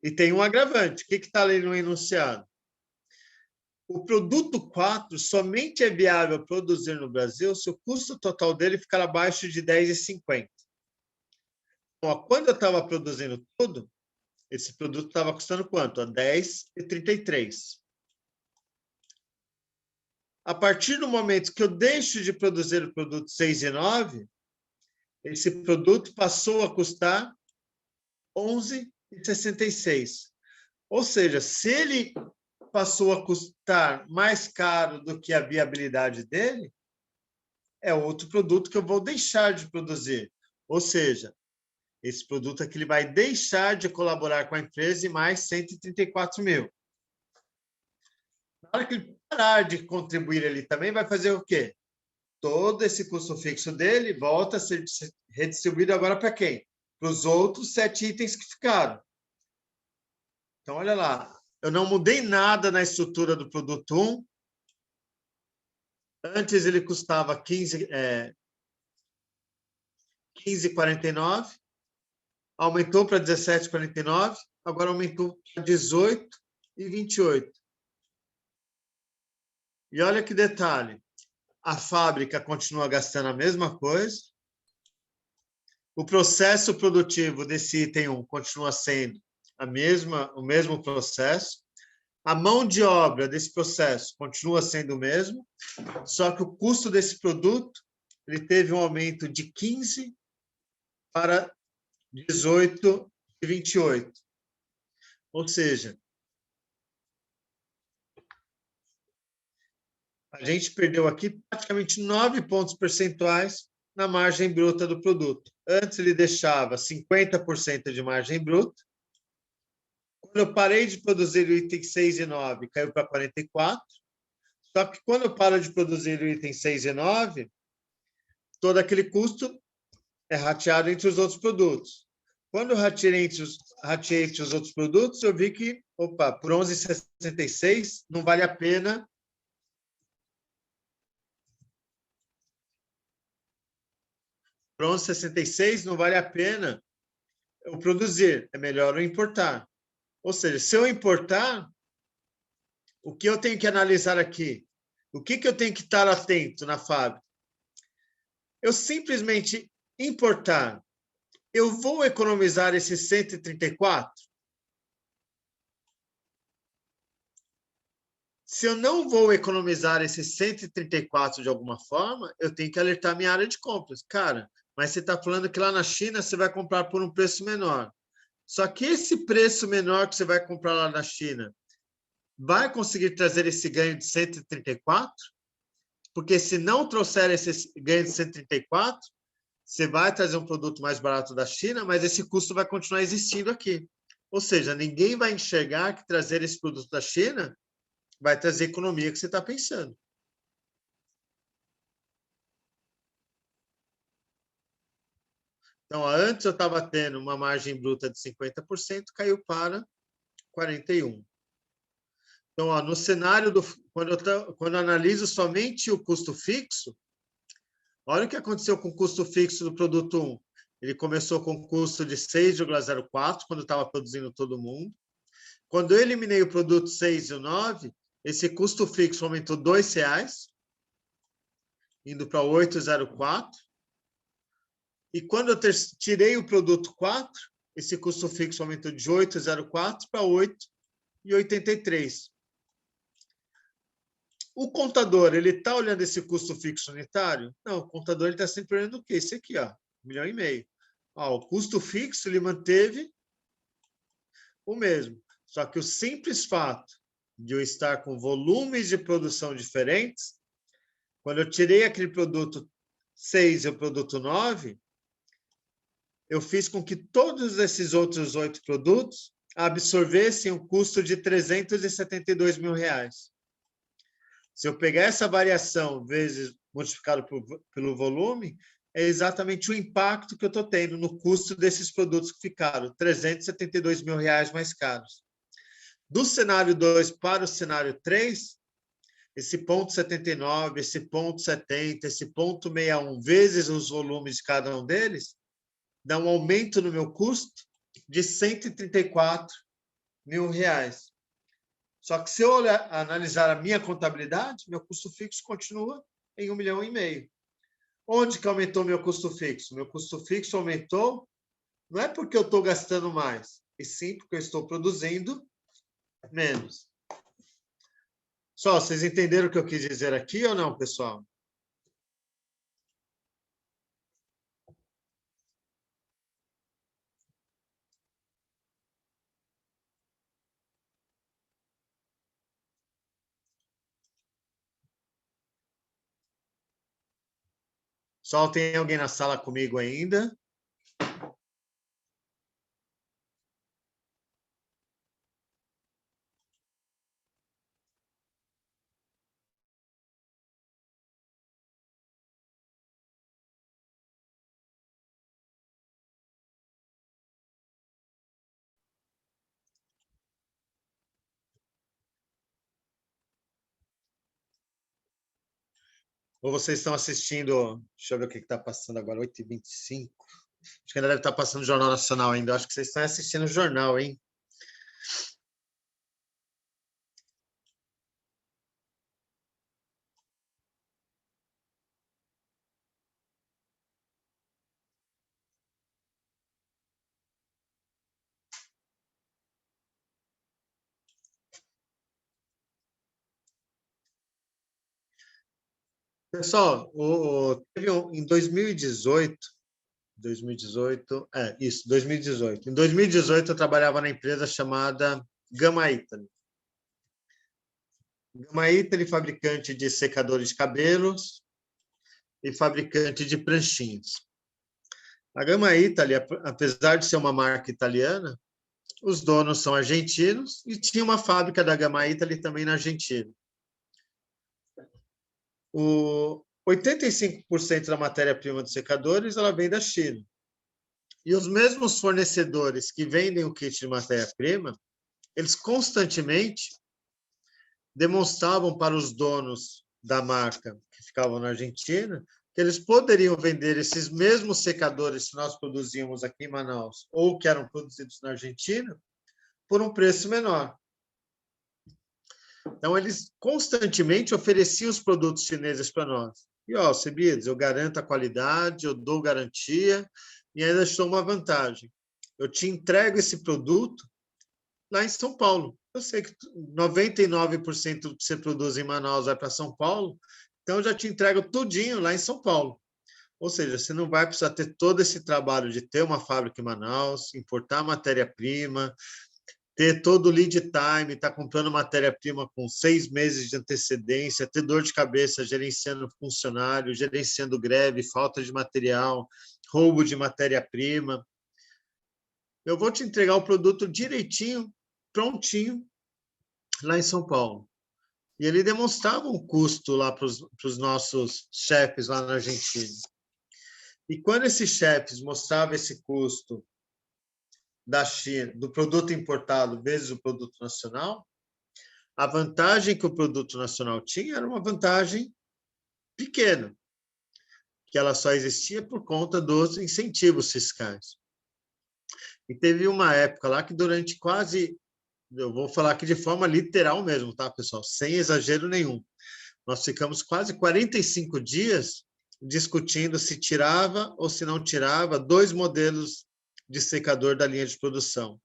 E tem um agravante. O que está ali no enunciado? O produto 4 somente é viável produzir no Brasil se o custo total dele ficar abaixo de 10,50. Então, quando eu estava produzindo tudo, esse produto estava custando quanto? A 10,33. A partir do momento que eu deixo de produzir o produto 6,9, esse produto passou a custar 11,66. Ou seja, se ele passou a custar mais caro do que a viabilidade dele, é outro produto que eu vou deixar de produzir. Ou seja, esse produto aqui ele vai deixar de colaborar com a empresa e mais 134 mil. Na hora que ele parar de contribuir, ele também vai fazer o quê? Todo esse custo fixo dele volta a ser redistribuído agora para quem? Para os outros 7 itens que ficaram. Então, olha lá. Eu não mudei nada na estrutura do produto 1. Antes ele custava 15,49. Aumentou para 17,49. Agora aumentou para 18,28. E olha que detalhe. A fábrica continua gastando a mesma coisa. O processo produtivo desse item 1 continua sendo o mesmo processo. A mão de obra desse processo continua sendo o mesmo, só que o custo desse produto ele teve um aumento de 15 para 18,28. Ou seja, a gente perdeu aqui praticamente 9 pontos percentuais na margem bruta do produto. Antes ele deixava 50% de margem bruta. Quando eu parei de produzir o item 6 e 9, caiu para 44. Só que quando eu paro de produzir o item 6 e 9, todo aquele custo é rateado entre os outros produtos. Quando eu rateei entre os outros produtos, eu vi que, opa, por 11,66 não vale a pena para 11,66 não vale a pena eu produzir, é melhor eu importar. Ou seja, se eu importar, o que eu tenho que analisar aqui? O que eu tenho que estar atento na fábrica? Eu simplesmente importar, eu vou economizar esses 134? Se eu não vou economizar esses 134 de alguma forma, eu tenho que alertar minha área de compras. Cara, mas você está falando que lá na China você vai comprar por um preço menor. Só que esse preço menor que você vai comprar lá na China vai conseguir trazer esse ganho de 134? Porque se não trouxer esse ganho de 134, você vai trazer um produto mais barato da China, mas esse custo vai continuar existindo aqui. Ou seja, ninguém vai enxergar que trazer esse produto da China vai trazer a economia que você está pensando. Então, antes eu estava tendo uma margem bruta de 50%, caiu para 41%. Então, no cenário quando eu analiso somente o custo fixo, olha o que aconteceu com o custo fixo do produto 1. Ele começou com um custo de 6,04, quando estava produzindo todo mundo. Quando eu eliminei o produto 6 e o 9, esse custo fixo aumentou R$ 2,00, indo para 8,04. E quando eu tirei o produto 4, esse custo fixo aumentou de 8,04 para 8,83. O contador, ele está olhando esse custo fixo unitário? Não, o contador está sempre olhando o quê? Esse aqui, ó, 1,5 milhão. Ó, o custo fixo ele manteve o mesmo. Só que o simples fato de eu estar com volumes de produção diferentes, quando eu tirei aquele produto 6 e o produto 9, eu fiz com que todos esses outros 8 produtos absorvessem o custo de R$372 mil. Se eu pegar essa variação vezes multiplicado pelo volume, é exatamente o impacto que eu estou tendo no custo desses produtos que ficaram R$372 mil mais caros. Do cenário 2 para o cenário 3, esse ponto 79, esse ponto 70, esse ponto 61, vezes os volumes de cada um deles, dá um aumento no meu custo de R$134 mil. Só que se eu analisar a minha contabilidade, meu custo fixo continua em 1,5 milhão. Onde que aumentou meu custo fixo? Meu custo fixo aumentou não é porque eu estou gastando mais, e sim porque eu estou produzindo menos. Só, vocês entenderam o que eu quis dizer aqui ou não, pessoal? Só tem alguém na sala comigo ainda? Ou vocês estão assistindo... Deixa eu ver o que está passando agora, 8h25. Acho que ainda deve estar passando o Jornal Nacional ainda. Acho que vocês estão assistindo o jornal, hein? Pessoal, em 2018, 2018. Em 2018, eu trabalhava na empresa chamada Gama Italy. Gama Italy, fabricante de secadores de cabelos e fabricante de pranchinhas. A Gama Italy, apesar de ser uma marca italiana, os donos são argentinos e tinha uma fábrica da Gama Italy também na Argentina. 85% da matéria-prima dos secadores ela vem da China. E os mesmos fornecedores que vendem o kit de matéria-prima, eles constantemente demonstravam para os donos da marca que ficavam na Argentina que eles poderiam vender esses mesmos secadores que nós produzíamos aqui em Manaus ou que eram produzidos na Argentina por um preço menor. Então, eles constantemente ofereciam os produtos chineses para nós. E, ó, Cebides, eu garanto a qualidade, eu dou garantia e ainda estou uma vantagem. Eu te entrego esse produto lá em São Paulo. Eu sei que 99% do que você produz em Manaus vai para São Paulo, então eu já te entrego tudinho lá em São Paulo. Ou seja, você não vai precisar ter todo esse trabalho de ter uma fábrica em Manaus, importar matéria-prima, ter todo o lead time, estar comprando matéria-prima com 6 meses de antecedência, ter dor de cabeça gerenciando funcionário, gerenciando greve, falta de material, roubo de matéria-prima. Eu vou te entregar o produto direitinho, prontinho, lá em São Paulo. E ele demonstrava um custo lá para os nossos chefes lá na Argentina. E quando esses chefes mostravam esse custo da China, do produto importado vezes o produto nacional, a vantagem que o produto nacional tinha era uma vantagem pequena, que ela só existia por conta dos incentivos fiscais. E teve uma época lá que durante quase, eu vou falar aqui de forma literal mesmo, tá, pessoal? Sem exagero nenhum. Nós ficamos quase 45 dias discutindo se tirava ou se não tirava 2 modelos de secador da linha de produção.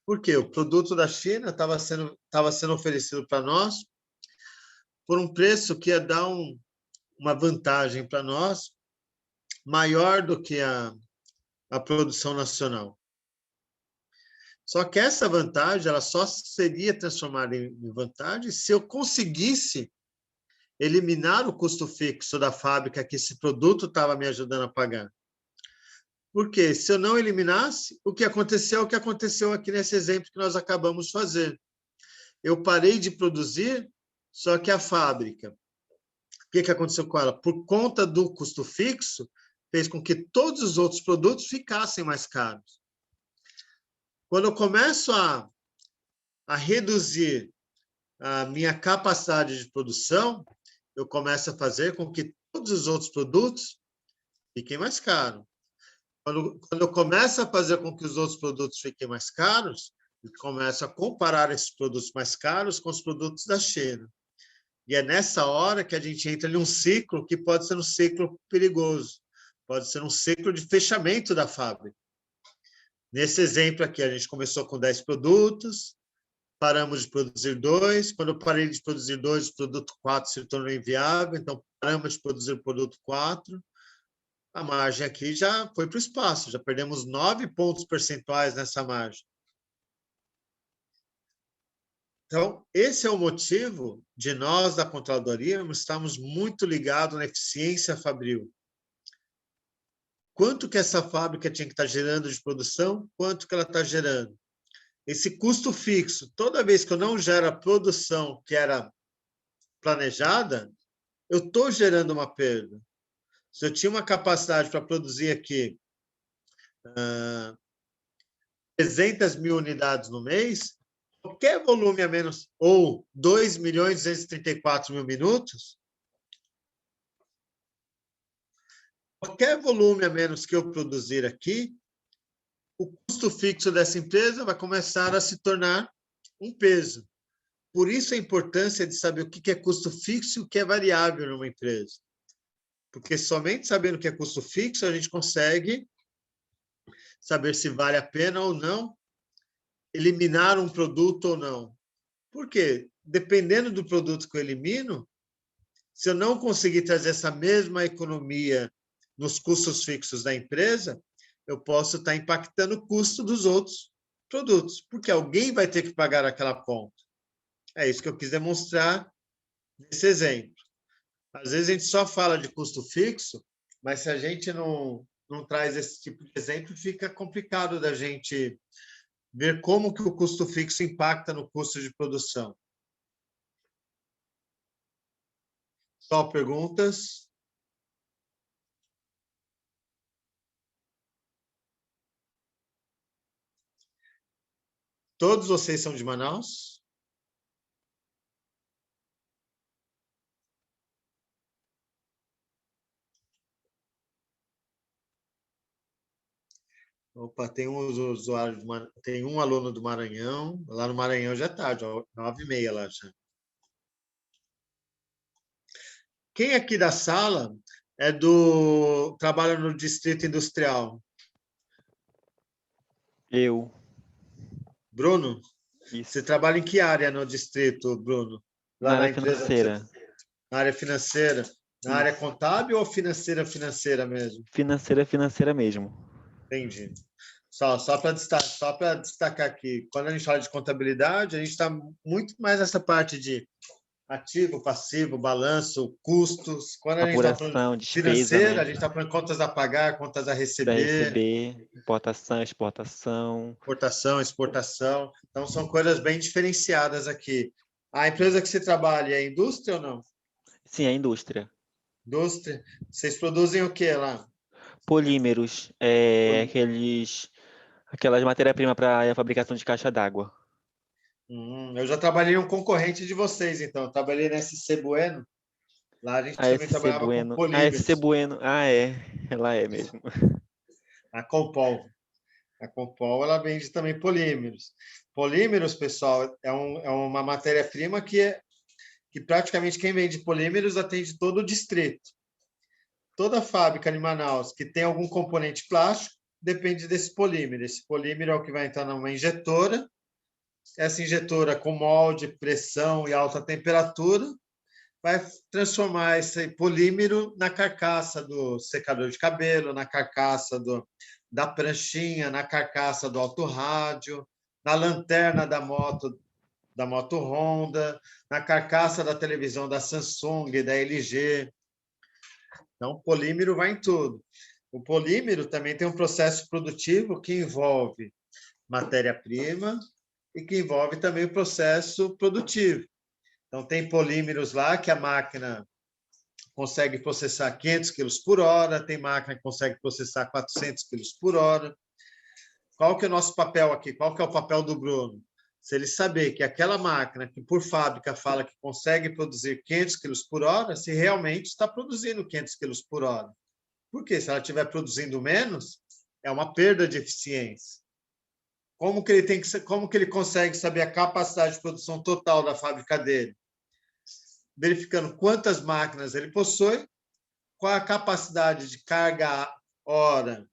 Por quê? O produto da China estava sendo oferecido para nós por um preço que ia dar uma vantagem para nós maior do que a produção nacional. Só que essa vantagem ela só seria transformada em vantagem se eu conseguisse eliminar o custo fixo da fábrica que esse produto estava me ajudando a pagar. Porque se eu não eliminasse, o que aconteceu é o que aconteceu aqui nesse exemplo que nós acabamos de fazer. Eu parei de produzir, só que a fábrica, o que aconteceu com ela? Por conta do custo fixo, fez com que todos os outros produtos ficassem mais caros. Quando eu começo a reduzir a minha capacidade de produção, eu começo a fazer com que todos os outros produtos fiquem mais caros. Quando eu começo a fazer com que os outros produtos fiquem mais caros, eu começo a comparar esses produtos mais caros com os produtos da China. E é nessa hora que a gente entra em um ciclo que pode ser um ciclo perigoso, pode ser um ciclo de fechamento da fábrica. Nesse exemplo aqui, a gente começou com 10 produtos, paramos de produzir 2. Quando eu parei de produzir 2, o produto 4 se tornou inviável, então paramos de produzir o produto 4. A margem aqui já foi para o espaço, já perdemos 9 pontos percentuais nessa margem. Então, esse é o motivo de nós, da controladoria, estarmos muito ligados na eficiência fabril. Quanto que essa fábrica tinha que estar gerando de produção, quanto que ela está gerando. Esse custo fixo, toda vez que eu não gero a produção que era planejada, eu estou gerando uma perda. Se eu tinha uma capacidade para produzir aqui 300 mil unidades no mês, qualquer volume a menos, ou 2.234.000 minutos, qualquer volume a menos que eu produzir aqui, o custo fixo dessa empresa vai começar a se tornar um peso. Por isso a importância de saber o que é custo fixo e o que é variável numa empresa. Porque somente sabendo o que é custo fixo, a gente consegue saber se vale a pena ou não eliminar um produto ou não. Por quê? Dependendo do produto que eu elimino, se eu não conseguir trazer essa mesma economia nos custos fixos da empresa, eu posso estar impactando o custo dos outros produtos, porque alguém vai ter que pagar aquela conta. É isso que eu quis demonstrar nesse exemplo. Às vezes a gente só fala de custo fixo, mas se a gente não traz esse tipo de exemplo, fica complicado da gente ver como que o custo fixo impacta no custo de produção. Só perguntas? Todos vocês são de Manaus? Opa, tem um usuário, tem um aluno do Maranhão. Lá no Maranhão já é tarde, 9h30 lá já. Quem aqui da sala trabalha no Distrito Industrial? Eu. Bruno? Isso. Você trabalha em que área no distrito, Bruno? Lá Na área financeira. Na área financeira? Na área contábil ou financeira mesmo? Financeira mesmo. Entendi. Só para destacar aqui, quando a gente fala de contabilidade, a gente está muito mais nessa parte de ativo, passivo, balanço, custos. Quando a gente está falando Apuração, de despesa, financeira, né? a gente está falando de contas a pagar, contas a Para receber, importação, exportação. importação, exportação. Então, são coisas bem diferenciadas aqui. A empresa que você trabalha é indústria ou não? Sim, a indústria. Indústria. Vocês produzem o que lá? Polímeros, aquelas matérias-primas para a fabricação de caixa d'água. Eu já trabalhei em um concorrente de vocês, então. Eu trabalhei na SC Bueno. Lá a gente também SC trabalhava com Bueno. A SC polímeros. Bueno. Ela é mesmo. A Compol. A Compol, ela vende também polímeros. Polímeros, pessoal, é uma matéria-prima que praticamente quem vende polímeros atende todo o distrito. Toda fábrica em Manaus que tem algum componente plástico depende desse polímero. Esse polímero é o que vai entrar numa injetora. Essa injetora, com molde, pressão e alta temperatura, vai transformar esse polímero na carcaça do secador de cabelo, na carcaça do da pranchinha na carcaça do autorrádio, na lanterna da moto Honda, na carcaça da televisão da Samsung, da LG. Então, o polímero vai em tudo. O polímero também tem um processo produtivo que envolve matéria-prima e que envolve também o processo produtivo. Então, tem polímeros lá que a máquina consegue processar 500 quilos por hora, tem máquina que consegue processar 400 quilos por hora. Qual que é o nosso papel aqui? Qual que é o papel do Bruno? Se ele saber que aquela máquina que por fábrica fala que consegue produzir 500 quilos por hora, se realmente está produzindo 500 quilos por hora. Por quê? Se ela estiver produzindo menos, é uma perda de eficiência. Como que ele consegue saber a capacidade de produção total da fábrica dele? Verificando quantas máquinas ele possui, qual a capacidade de carga hora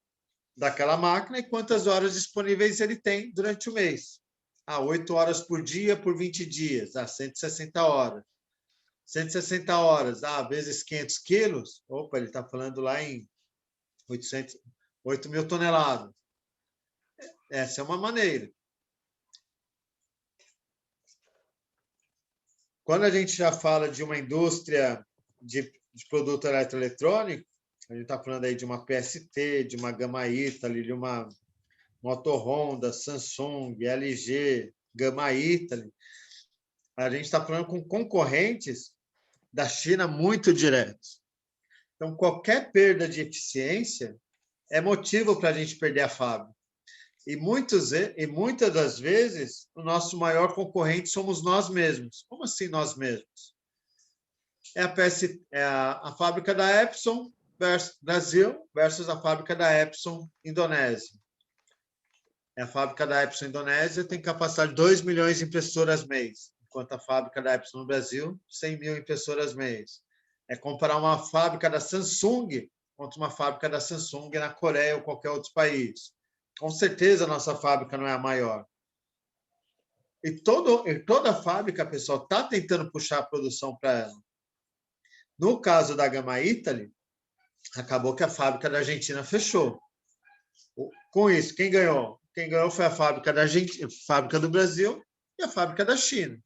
daquela máquina e quantas horas disponíveis ele tem durante o mês. 8 horas por dia por 20 dias, 160 horas. 160 horas, vezes 500 quilos, ele está falando lá em 8 mil toneladas. Essa é uma maneira. Quando a gente já fala de uma indústria de produto eletroeletrônico, a gente está falando aí de uma PST, de uma Gama Italy, de uma Moto Honda, Samsung, LG, Gama Italy. A gente está falando com concorrentes da China muito diretos. Então, qualquer perda de eficiência é motivo para a gente perder a fábrica. E muitas das vezes, o nosso maior concorrente somos nós mesmos. Como assim nós mesmos? É a fábrica da Epson Brasil versus a fábrica da Epson Indonésia. A fábrica da Epson Indonésia tem capacidade de 2 milhões de impressoras mês, enquanto a fábrica da Epson no Brasil, 100 mil impressoras mês. É comparar uma fábrica da Samsung contra uma fábrica da Samsung na Coreia ou qualquer outro país. Com certeza, a nossa fábrica não é a maior. E toda fábrica, pessoal, está tentando puxar a produção para ela. No caso da Gama Italy, acabou que a fábrica da Argentina fechou. Com isso, quem ganhou? Quem ganhou foi a fábrica da Argentina, a fábrica do Brasil e a fábrica da China.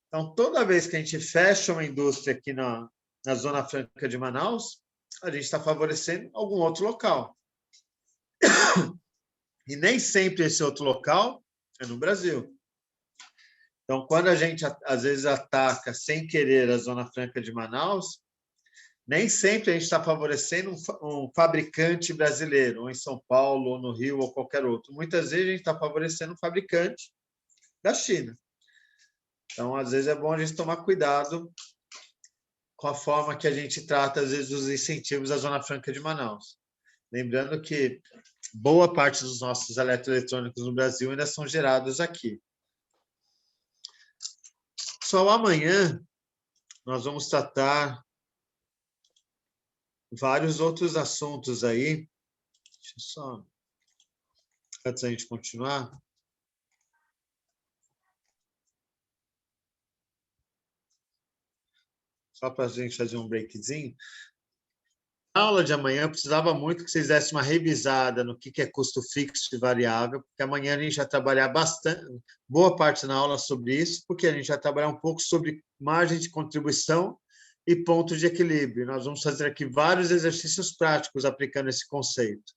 Então, toda vez que a gente fecha uma indústria aqui na Zona Franca de Manaus, a gente está favorecendo algum outro local. E nem sempre esse outro local é no Brasil. Então, quando a gente, às vezes, ataca sem querer a Zona Franca de Manaus, nem sempre a gente está favorecendo um fabricante brasileiro, ou em São Paulo, ou no Rio, ou qualquer outro. Muitas vezes a gente está favorecendo um fabricante da China. Então, às vezes, é bom a gente tomar cuidado com a forma que a gente trata, às vezes, os incentivos da Zona Franca de Manaus. Lembrando que boa parte dos nossos eletroeletrônicos no Brasil ainda são gerados aqui. Só amanhã nós vamos tratar vários outros assuntos aí. Deixa eu só, antes da gente continuar. Só para a gente fazer um breakzinho. Na aula de amanhã, eu precisava muito que vocês dessem uma revisada no que é custo fixo e variável, porque amanhã a gente vai trabalhar bastante, boa parte na aula sobre isso, porque a gente vai trabalhar um pouco sobre margem de contribuição e ponto de equilíbrio. Nós vamos fazer aqui vários exercícios práticos aplicando esse conceito.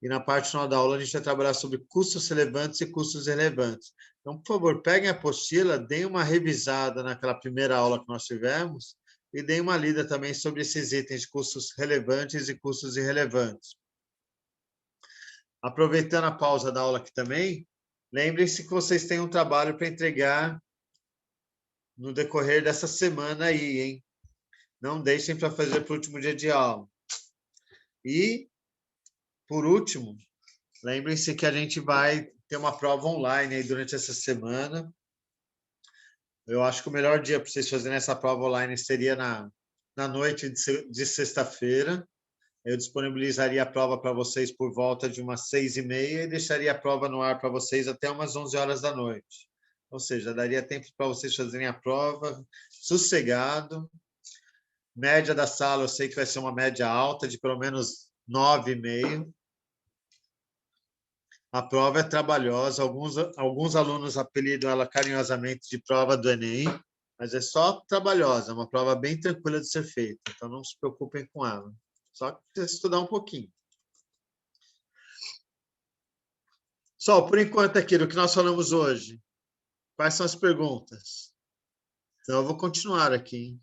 E na parte final da aula, a gente vai trabalhar sobre custos relevantes e custos irrelevantes. Então, por favor, peguem a apostila, deem uma revisada naquela primeira aula que nós tivemos e deem uma lida também sobre esses itens de custos relevantes e custos irrelevantes. Aproveitando a pausa da aula aqui também, lembrem-se que vocês têm um trabalho para entregar no decorrer dessa semana aí, hein? Não deixem para fazer para o último dia de aula. E, por último, lembrem-se que a gente vai ter uma prova online aí durante essa semana. Eu acho que o melhor dia para vocês fazerem essa prova online seria na noite de sexta-feira. Eu disponibilizaria a prova para vocês por volta de umas 6h30 e deixaria a prova no ar para vocês até umas 11 horas da noite. Ou seja, daria tempo para vocês fazerem a prova sossegado. Média da sala, eu sei que vai ser uma média alta, de pelo menos 9,5. A prova é trabalhosa, alguns alunos apelidam ela carinhosamente de prova do Enem, mas é só trabalhosa, é uma prova bem tranquila de ser feita, então não se preocupem com ela, só estudar um pouquinho. Pessoal, por enquanto aqui, do que nós falamos hoje, quais são as perguntas? Então, eu vou continuar aqui, hein?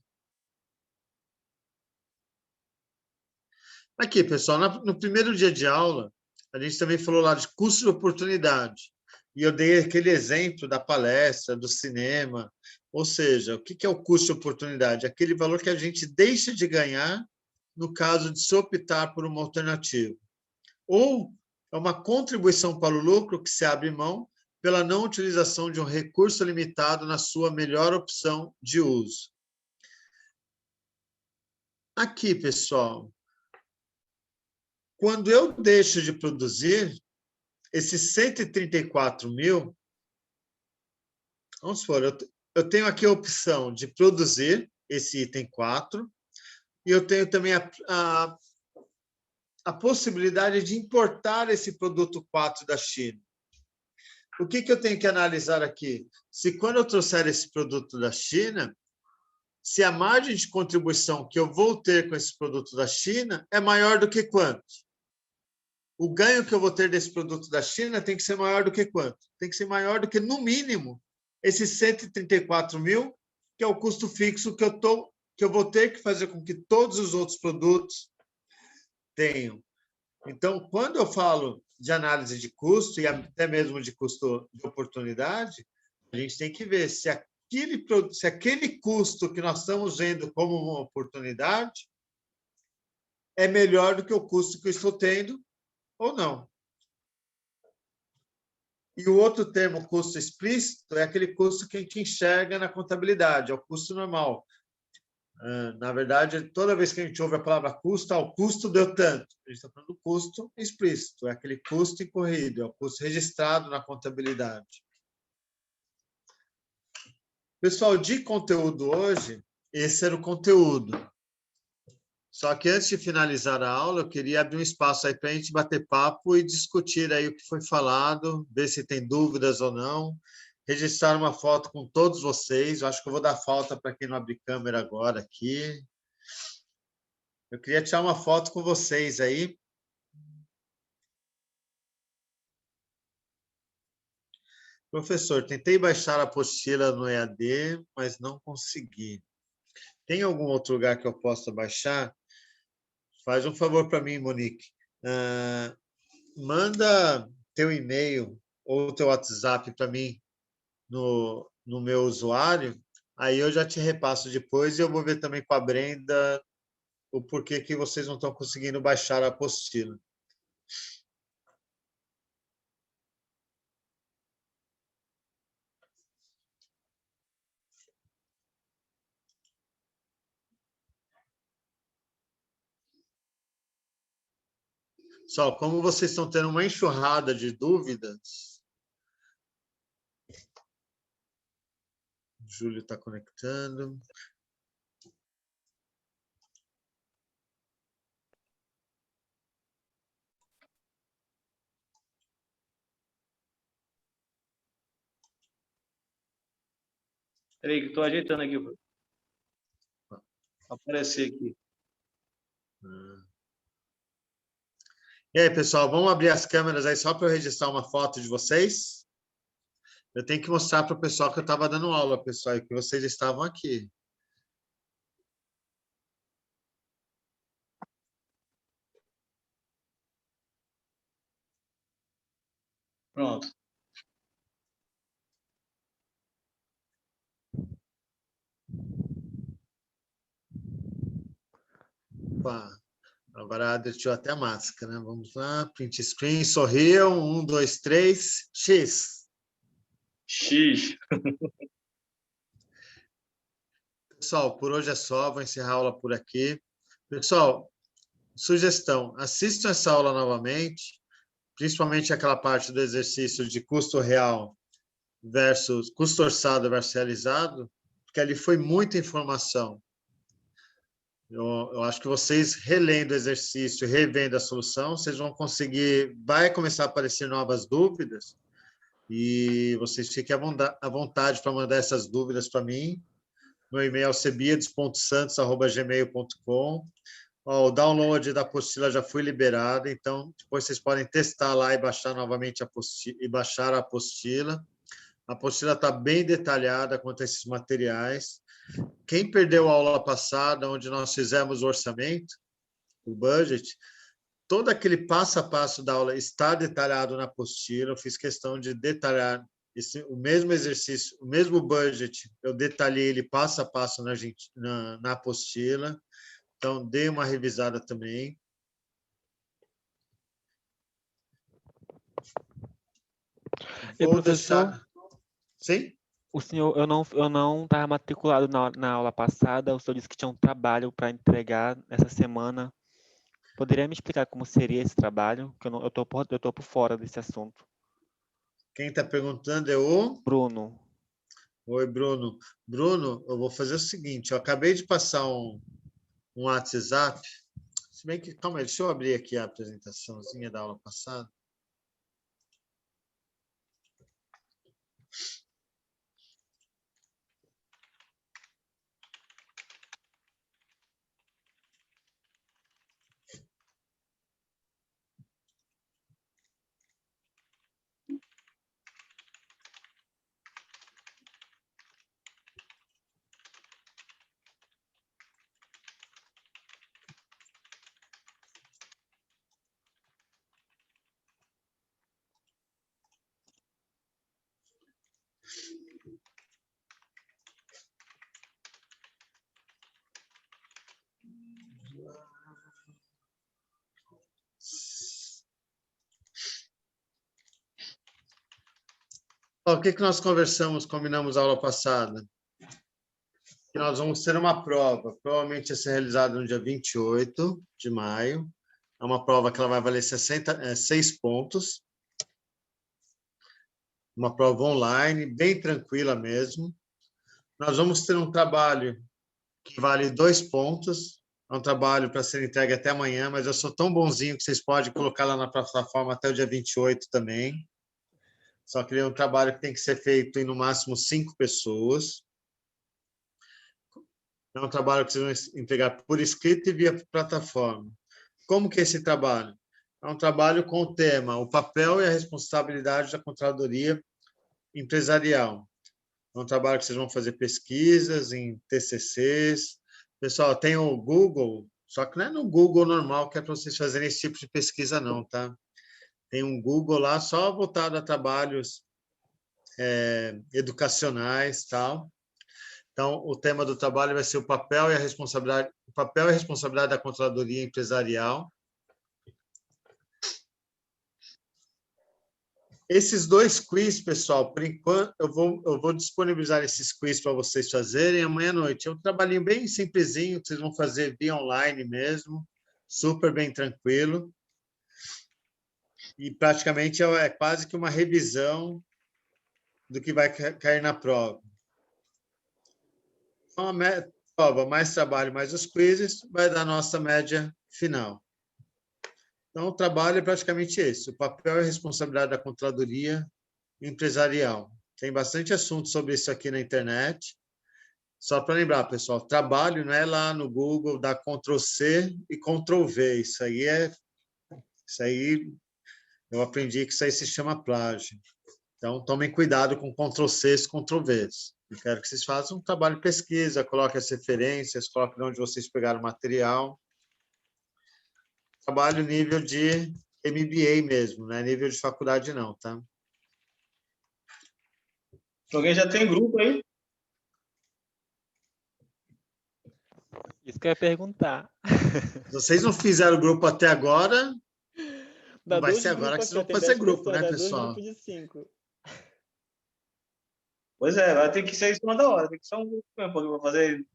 Aqui, pessoal, no primeiro dia de aula, a gente também falou lá de custo de oportunidade. E eu dei aquele exemplo da palestra, do cinema. Ou seja, o que é o custo de oportunidade? Aquele valor que a gente deixa de ganhar no caso de se optar por uma alternativa. Ou é uma contribuição para o lucro que se abre mão pela não utilização de um recurso limitado na sua melhor opção de uso. Aqui, pessoal, quando eu deixo de produzir, esses 134 mil, vamos supor, eu tenho aqui a opção de produzir esse item 4, e eu tenho também a possibilidade de importar esse produto 4 da China. O que eu tenho que analisar aqui? Se quando eu trouxer esse produto da China, se a margem de contribuição que eu vou ter com esse produto da China é maior do que quanto? O ganho que eu vou ter desse produto da China tem que ser maior do que quanto? Tem que ser maior do que, no mínimo, esses 134 mil, que é o custo fixo que eu vou ter que fazer com que todos os outros produtos tenham. Então, quando eu falo de análise de custo, e até mesmo de custo de oportunidade, a gente tem que ver se aquele custo que nós estamos vendo como uma oportunidade é melhor do que o custo que eu estou tendo ou não. E o outro termo, custo explícito, é aquele custo que a gente enxerga na contabilidade, é o custo normal. Na verdade, toda vez que a gente ouve a palavra custo, o custo deu tanto. A gente está falando do custo explícito, é aquele custo incorrido, é o custo registrado na contabilidade. Pessoal, de conteúdo hoje, esse era o conteúdo. Só que antes de finalizar a aula, eu queria abrir um espaço aí para a gente bater papo e discutir aí o que foi falado, ver se tem dúvidas ou não, registrar uma foto com todos vocês. Eu acho que eu vou dar falta para quem não abrir câmera agora aqui. Eu queria tirar uma foto com vocês aí. Professor, tentei baixar a apostila no EAD, mas não consegui. Tem algum outro lugar que eu possa baixar? Faz um favor para mim, Monique. Manda teu e-mail ou teu WhatsApp para mim no meu usuário, aí eu já te repasso depois e eu vou ver também com a Brenda o porquê que vocês não estão conseguindo baixar a apostila. Só, como vocês estão tendo uma enxurrada de dúvidas, o Júlio está conectando. Peraí, que estou ajeitando aqui. Aparecer aqui. E aí, pessoal, vamos abrir as câmeras aí só para eu registrar uma foto de vocês? Eu tenho que mostrar para o pessoal que eu estava dando aula, pessoal, e que vocês estavam aqui. Pronto. Opa. Agora deixou até a máscara, né? Vamos lá, print screen, sorriam, 1, 2, 3, X. X. Pessoal, por hoje é só, vou encerrar a aula por aqui. Pessoal, sugestão, assistam essa aula novamente, principalmente aquela parte do exercício de custo real versus custo orçado versus realizado, porque ali foi muita informação. Eu acho que vocês relendo o exercício, revendo a solução, vocês vão conseguir, vai começar a aparecer novas dúvidas, e vocês fiquem à vontade para mandar essas dúvidas para mim. Meu e-mail é cebiades.santos@gmail.com. O download da apostila já foi liberado, então depois vocês podem testar lá e baixar novamente baixar a apostila. A apostila está bem detalhada quanto a esses materiais. Quem perdeu a aula passada, onde nós fizemos o orçamento, o budget, todo aquele passo a passo da aula está detalhado na apostila. Eu fiz questão de detalhar o mesmo exercício, o mesmo budget, eu detalhei ele passo a passo na apostila. Então, dê uma revisada também. E, professor, Sim? o senhor, eu não estava matriculado na aula passada, o senhor disse que tinha um trabalho para entregar essa semana. Poderia me explicar como seria esse trabalho? Que eu tô por fora desse assunto. Quem está perguntando é o... Bruno. Oi, Bruno. Bruno, eu vou fazer o seguinte, eu acabei de passar um WhatsApp, se bem que, calma aí, deixa eu abrir aqui a apresentaçãozinha da aula passada. O que nós combinamos a aula passada? Que nós vamos ter uma prova, provavelmente vai ser realizada no dia 28 de maio. É uma prova que ela vai valer 6 pontos. Uma prova online, bem tranquila mesmo. Nós vamos ter um trabalho que vale 2 pontos. É um trabalho para ser entregue até amanhã, mas eu sou tão bonzinho que vocês podem colocar lá na plataforma até o dia 28 também. Só que ele é um trabalho que tem que ser feito em, no máximo, 5 pessoas. É um trabalho que vocês vão entregar por escrito e via plataforma. Como que é esse trabalho? É um trabalho com o tema o papel e a responsabilidade da controladoria empresarial. É um trabalho que vocês vão fazer pesquisas em TCCs. Pessoal, tem o Google, só que não é no Google normal que é para vocês fazerem esse tipo de pesquisa não, tá? Tem um Google lá só voltado a trabalhos educacionais, tal. Então, o tema do trabalho vai ser o papel e a responsabilidade da controladoria empresarial. Esses 2 quiz, pessoal, por enquanto, eu vou disponibilizar esses quiz para vocês fazerem amanhã à noite. É um trabalhinho bem simplesinho, que vocês vão fazer via online mesmo, super bem tranquilo. E praticamente é quase que uma revisão do que vai cair na prova. Então, a prova mais trabalho mais os quizzes vai dar a nossa média final. Então, o trabalho é praticamente esse, o papel e a responsabilidade da controladoria empresarial. Tem bastante assunto sobre isso aqui na internet. Só para lembrar, pessoal, trabalho não é lá no Google, dá Ctrl+C e Ctrl+V. Isso aí eu aprendi que isso aí se chama plágio. Então, tomem cuidado com Ctrl+C e Ctrl+V. Eu quero que vocês façam um trabalho de pesquisa, coloquem as referências, coloquem onde vocês pegaram o material. Trabalho nível de MBA mesmo, não é nível de faculdade não, tá? Alguém já tem grupo aí? Isso que eu ia perguntar. Se vocês não fizeram grupo até agora, Dá vai 2 ser agora que grupos vocês aqui, vão tem fazer 10 grupo, né, pessoas, dá 2 pessoal? grupos de 5. Pois é, vai ter que ser em cima da hora, tem que ser um grupo mesmo, porque eu vou fazer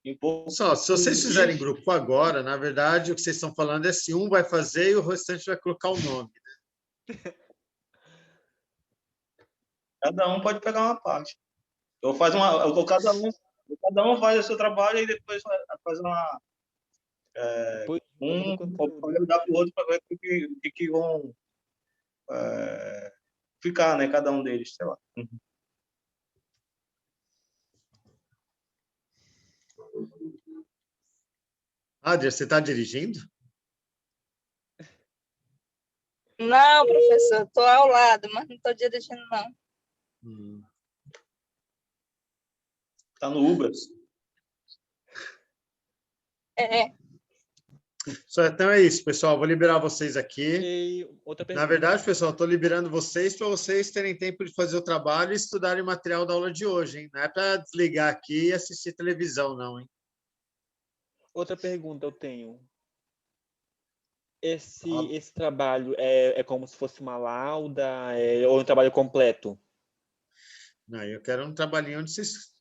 em pouco. Só, se vocês fizerem grupo agora, na verdade, o que vocês estão falando é se um vai fazer e o restante vai colocar o nome. Cada um pode pegar uma parte. Eu vou fazer cada um Cada um faz o seu trabalho e depois faz Depois um do pode conteúdo. dar para o outro para ver o que vão ficar, né? Cada um deles, sei lá. Adria, você está dirigindo? Não, professor, estou ao lado, mas não estou dirigindo, não. Tá no Uber. É, Então é isso, pessoal. Vou liberar vocês aqui. E outra Na pergunta. verdade, pessoal, estou liberando vocês para vocês terem tempo de fazer o trabalho e estudarem o material da aula de hoje, hein? Não é para desligar aqui e assistir televisão, não, hein? Outra pergunta eu tenho. Esse trabalho é como se fosse uma lauda ou um trabalho completo? Não, eu quero um trabalhinho onde vocês...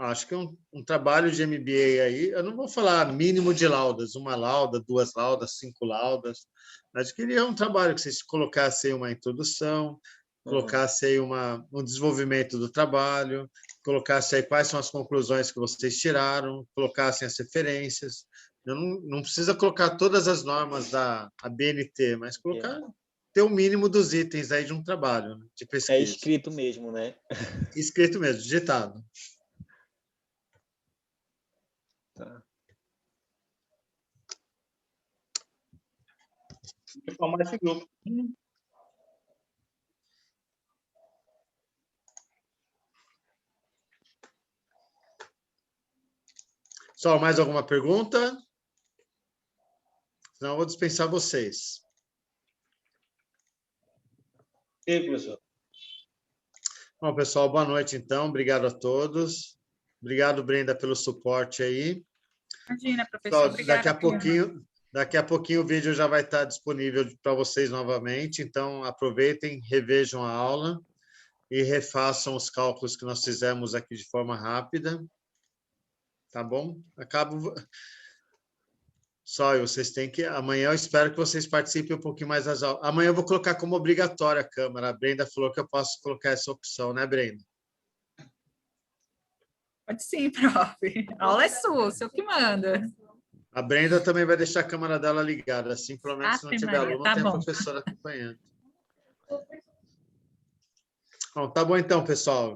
Acho que um trabalho de MBA aí, eu não vou falar mínimo de laudas, 1 lauda, 2 laudas, 5 laudas, mas eu queria um trabalho que vocês colocassem uma introdução, colocassem aí um desenvolvimento do trabalho, colocassem aí quais são as conclusões que vocês tiraram, colocassem as referências. Não precisa colocar todas as normas da ABNT, mas colocar, ter o mínimo dos itens aí de um trabalho, né, de pesquisa. É escrito mesmo, né? Escrito mesmo, digitado. Tá. Vou formar esse grupo. Só mais alguma pergunta? Senão eu vou dispensar vocês. E aí, professor? Bom, pessoal, boa noite, então. Obrigado a todos. Obrigado, Brenda, pelo suporte aí. Imagina, professor. Pessoal, Obrigada, daqui a pouquinho o vídeo já vai estar disponível para vocês novamente. Então, aproveitem, revejam a aula e refaçam os cálculos que nós fizemos aqui de forma rápida. Tá bom? Só, vocês têm que... Amanhã eu espero que vocês participem um pouquinho mais das aulas. Amanhã eu vou colocar como obrigatória a câmera. A Brenda falou que eu posso colocar essa opção, né, Brenda? Pode sim, prof. A aula é sua, o senhor que manda. A Brenda também vai deixar a câmera dela ligada, assim, pelo menos se não Ave tiver Maria, aluno, tá tem a bom. professora acompanhando. Bom, tá bom então, pessoal.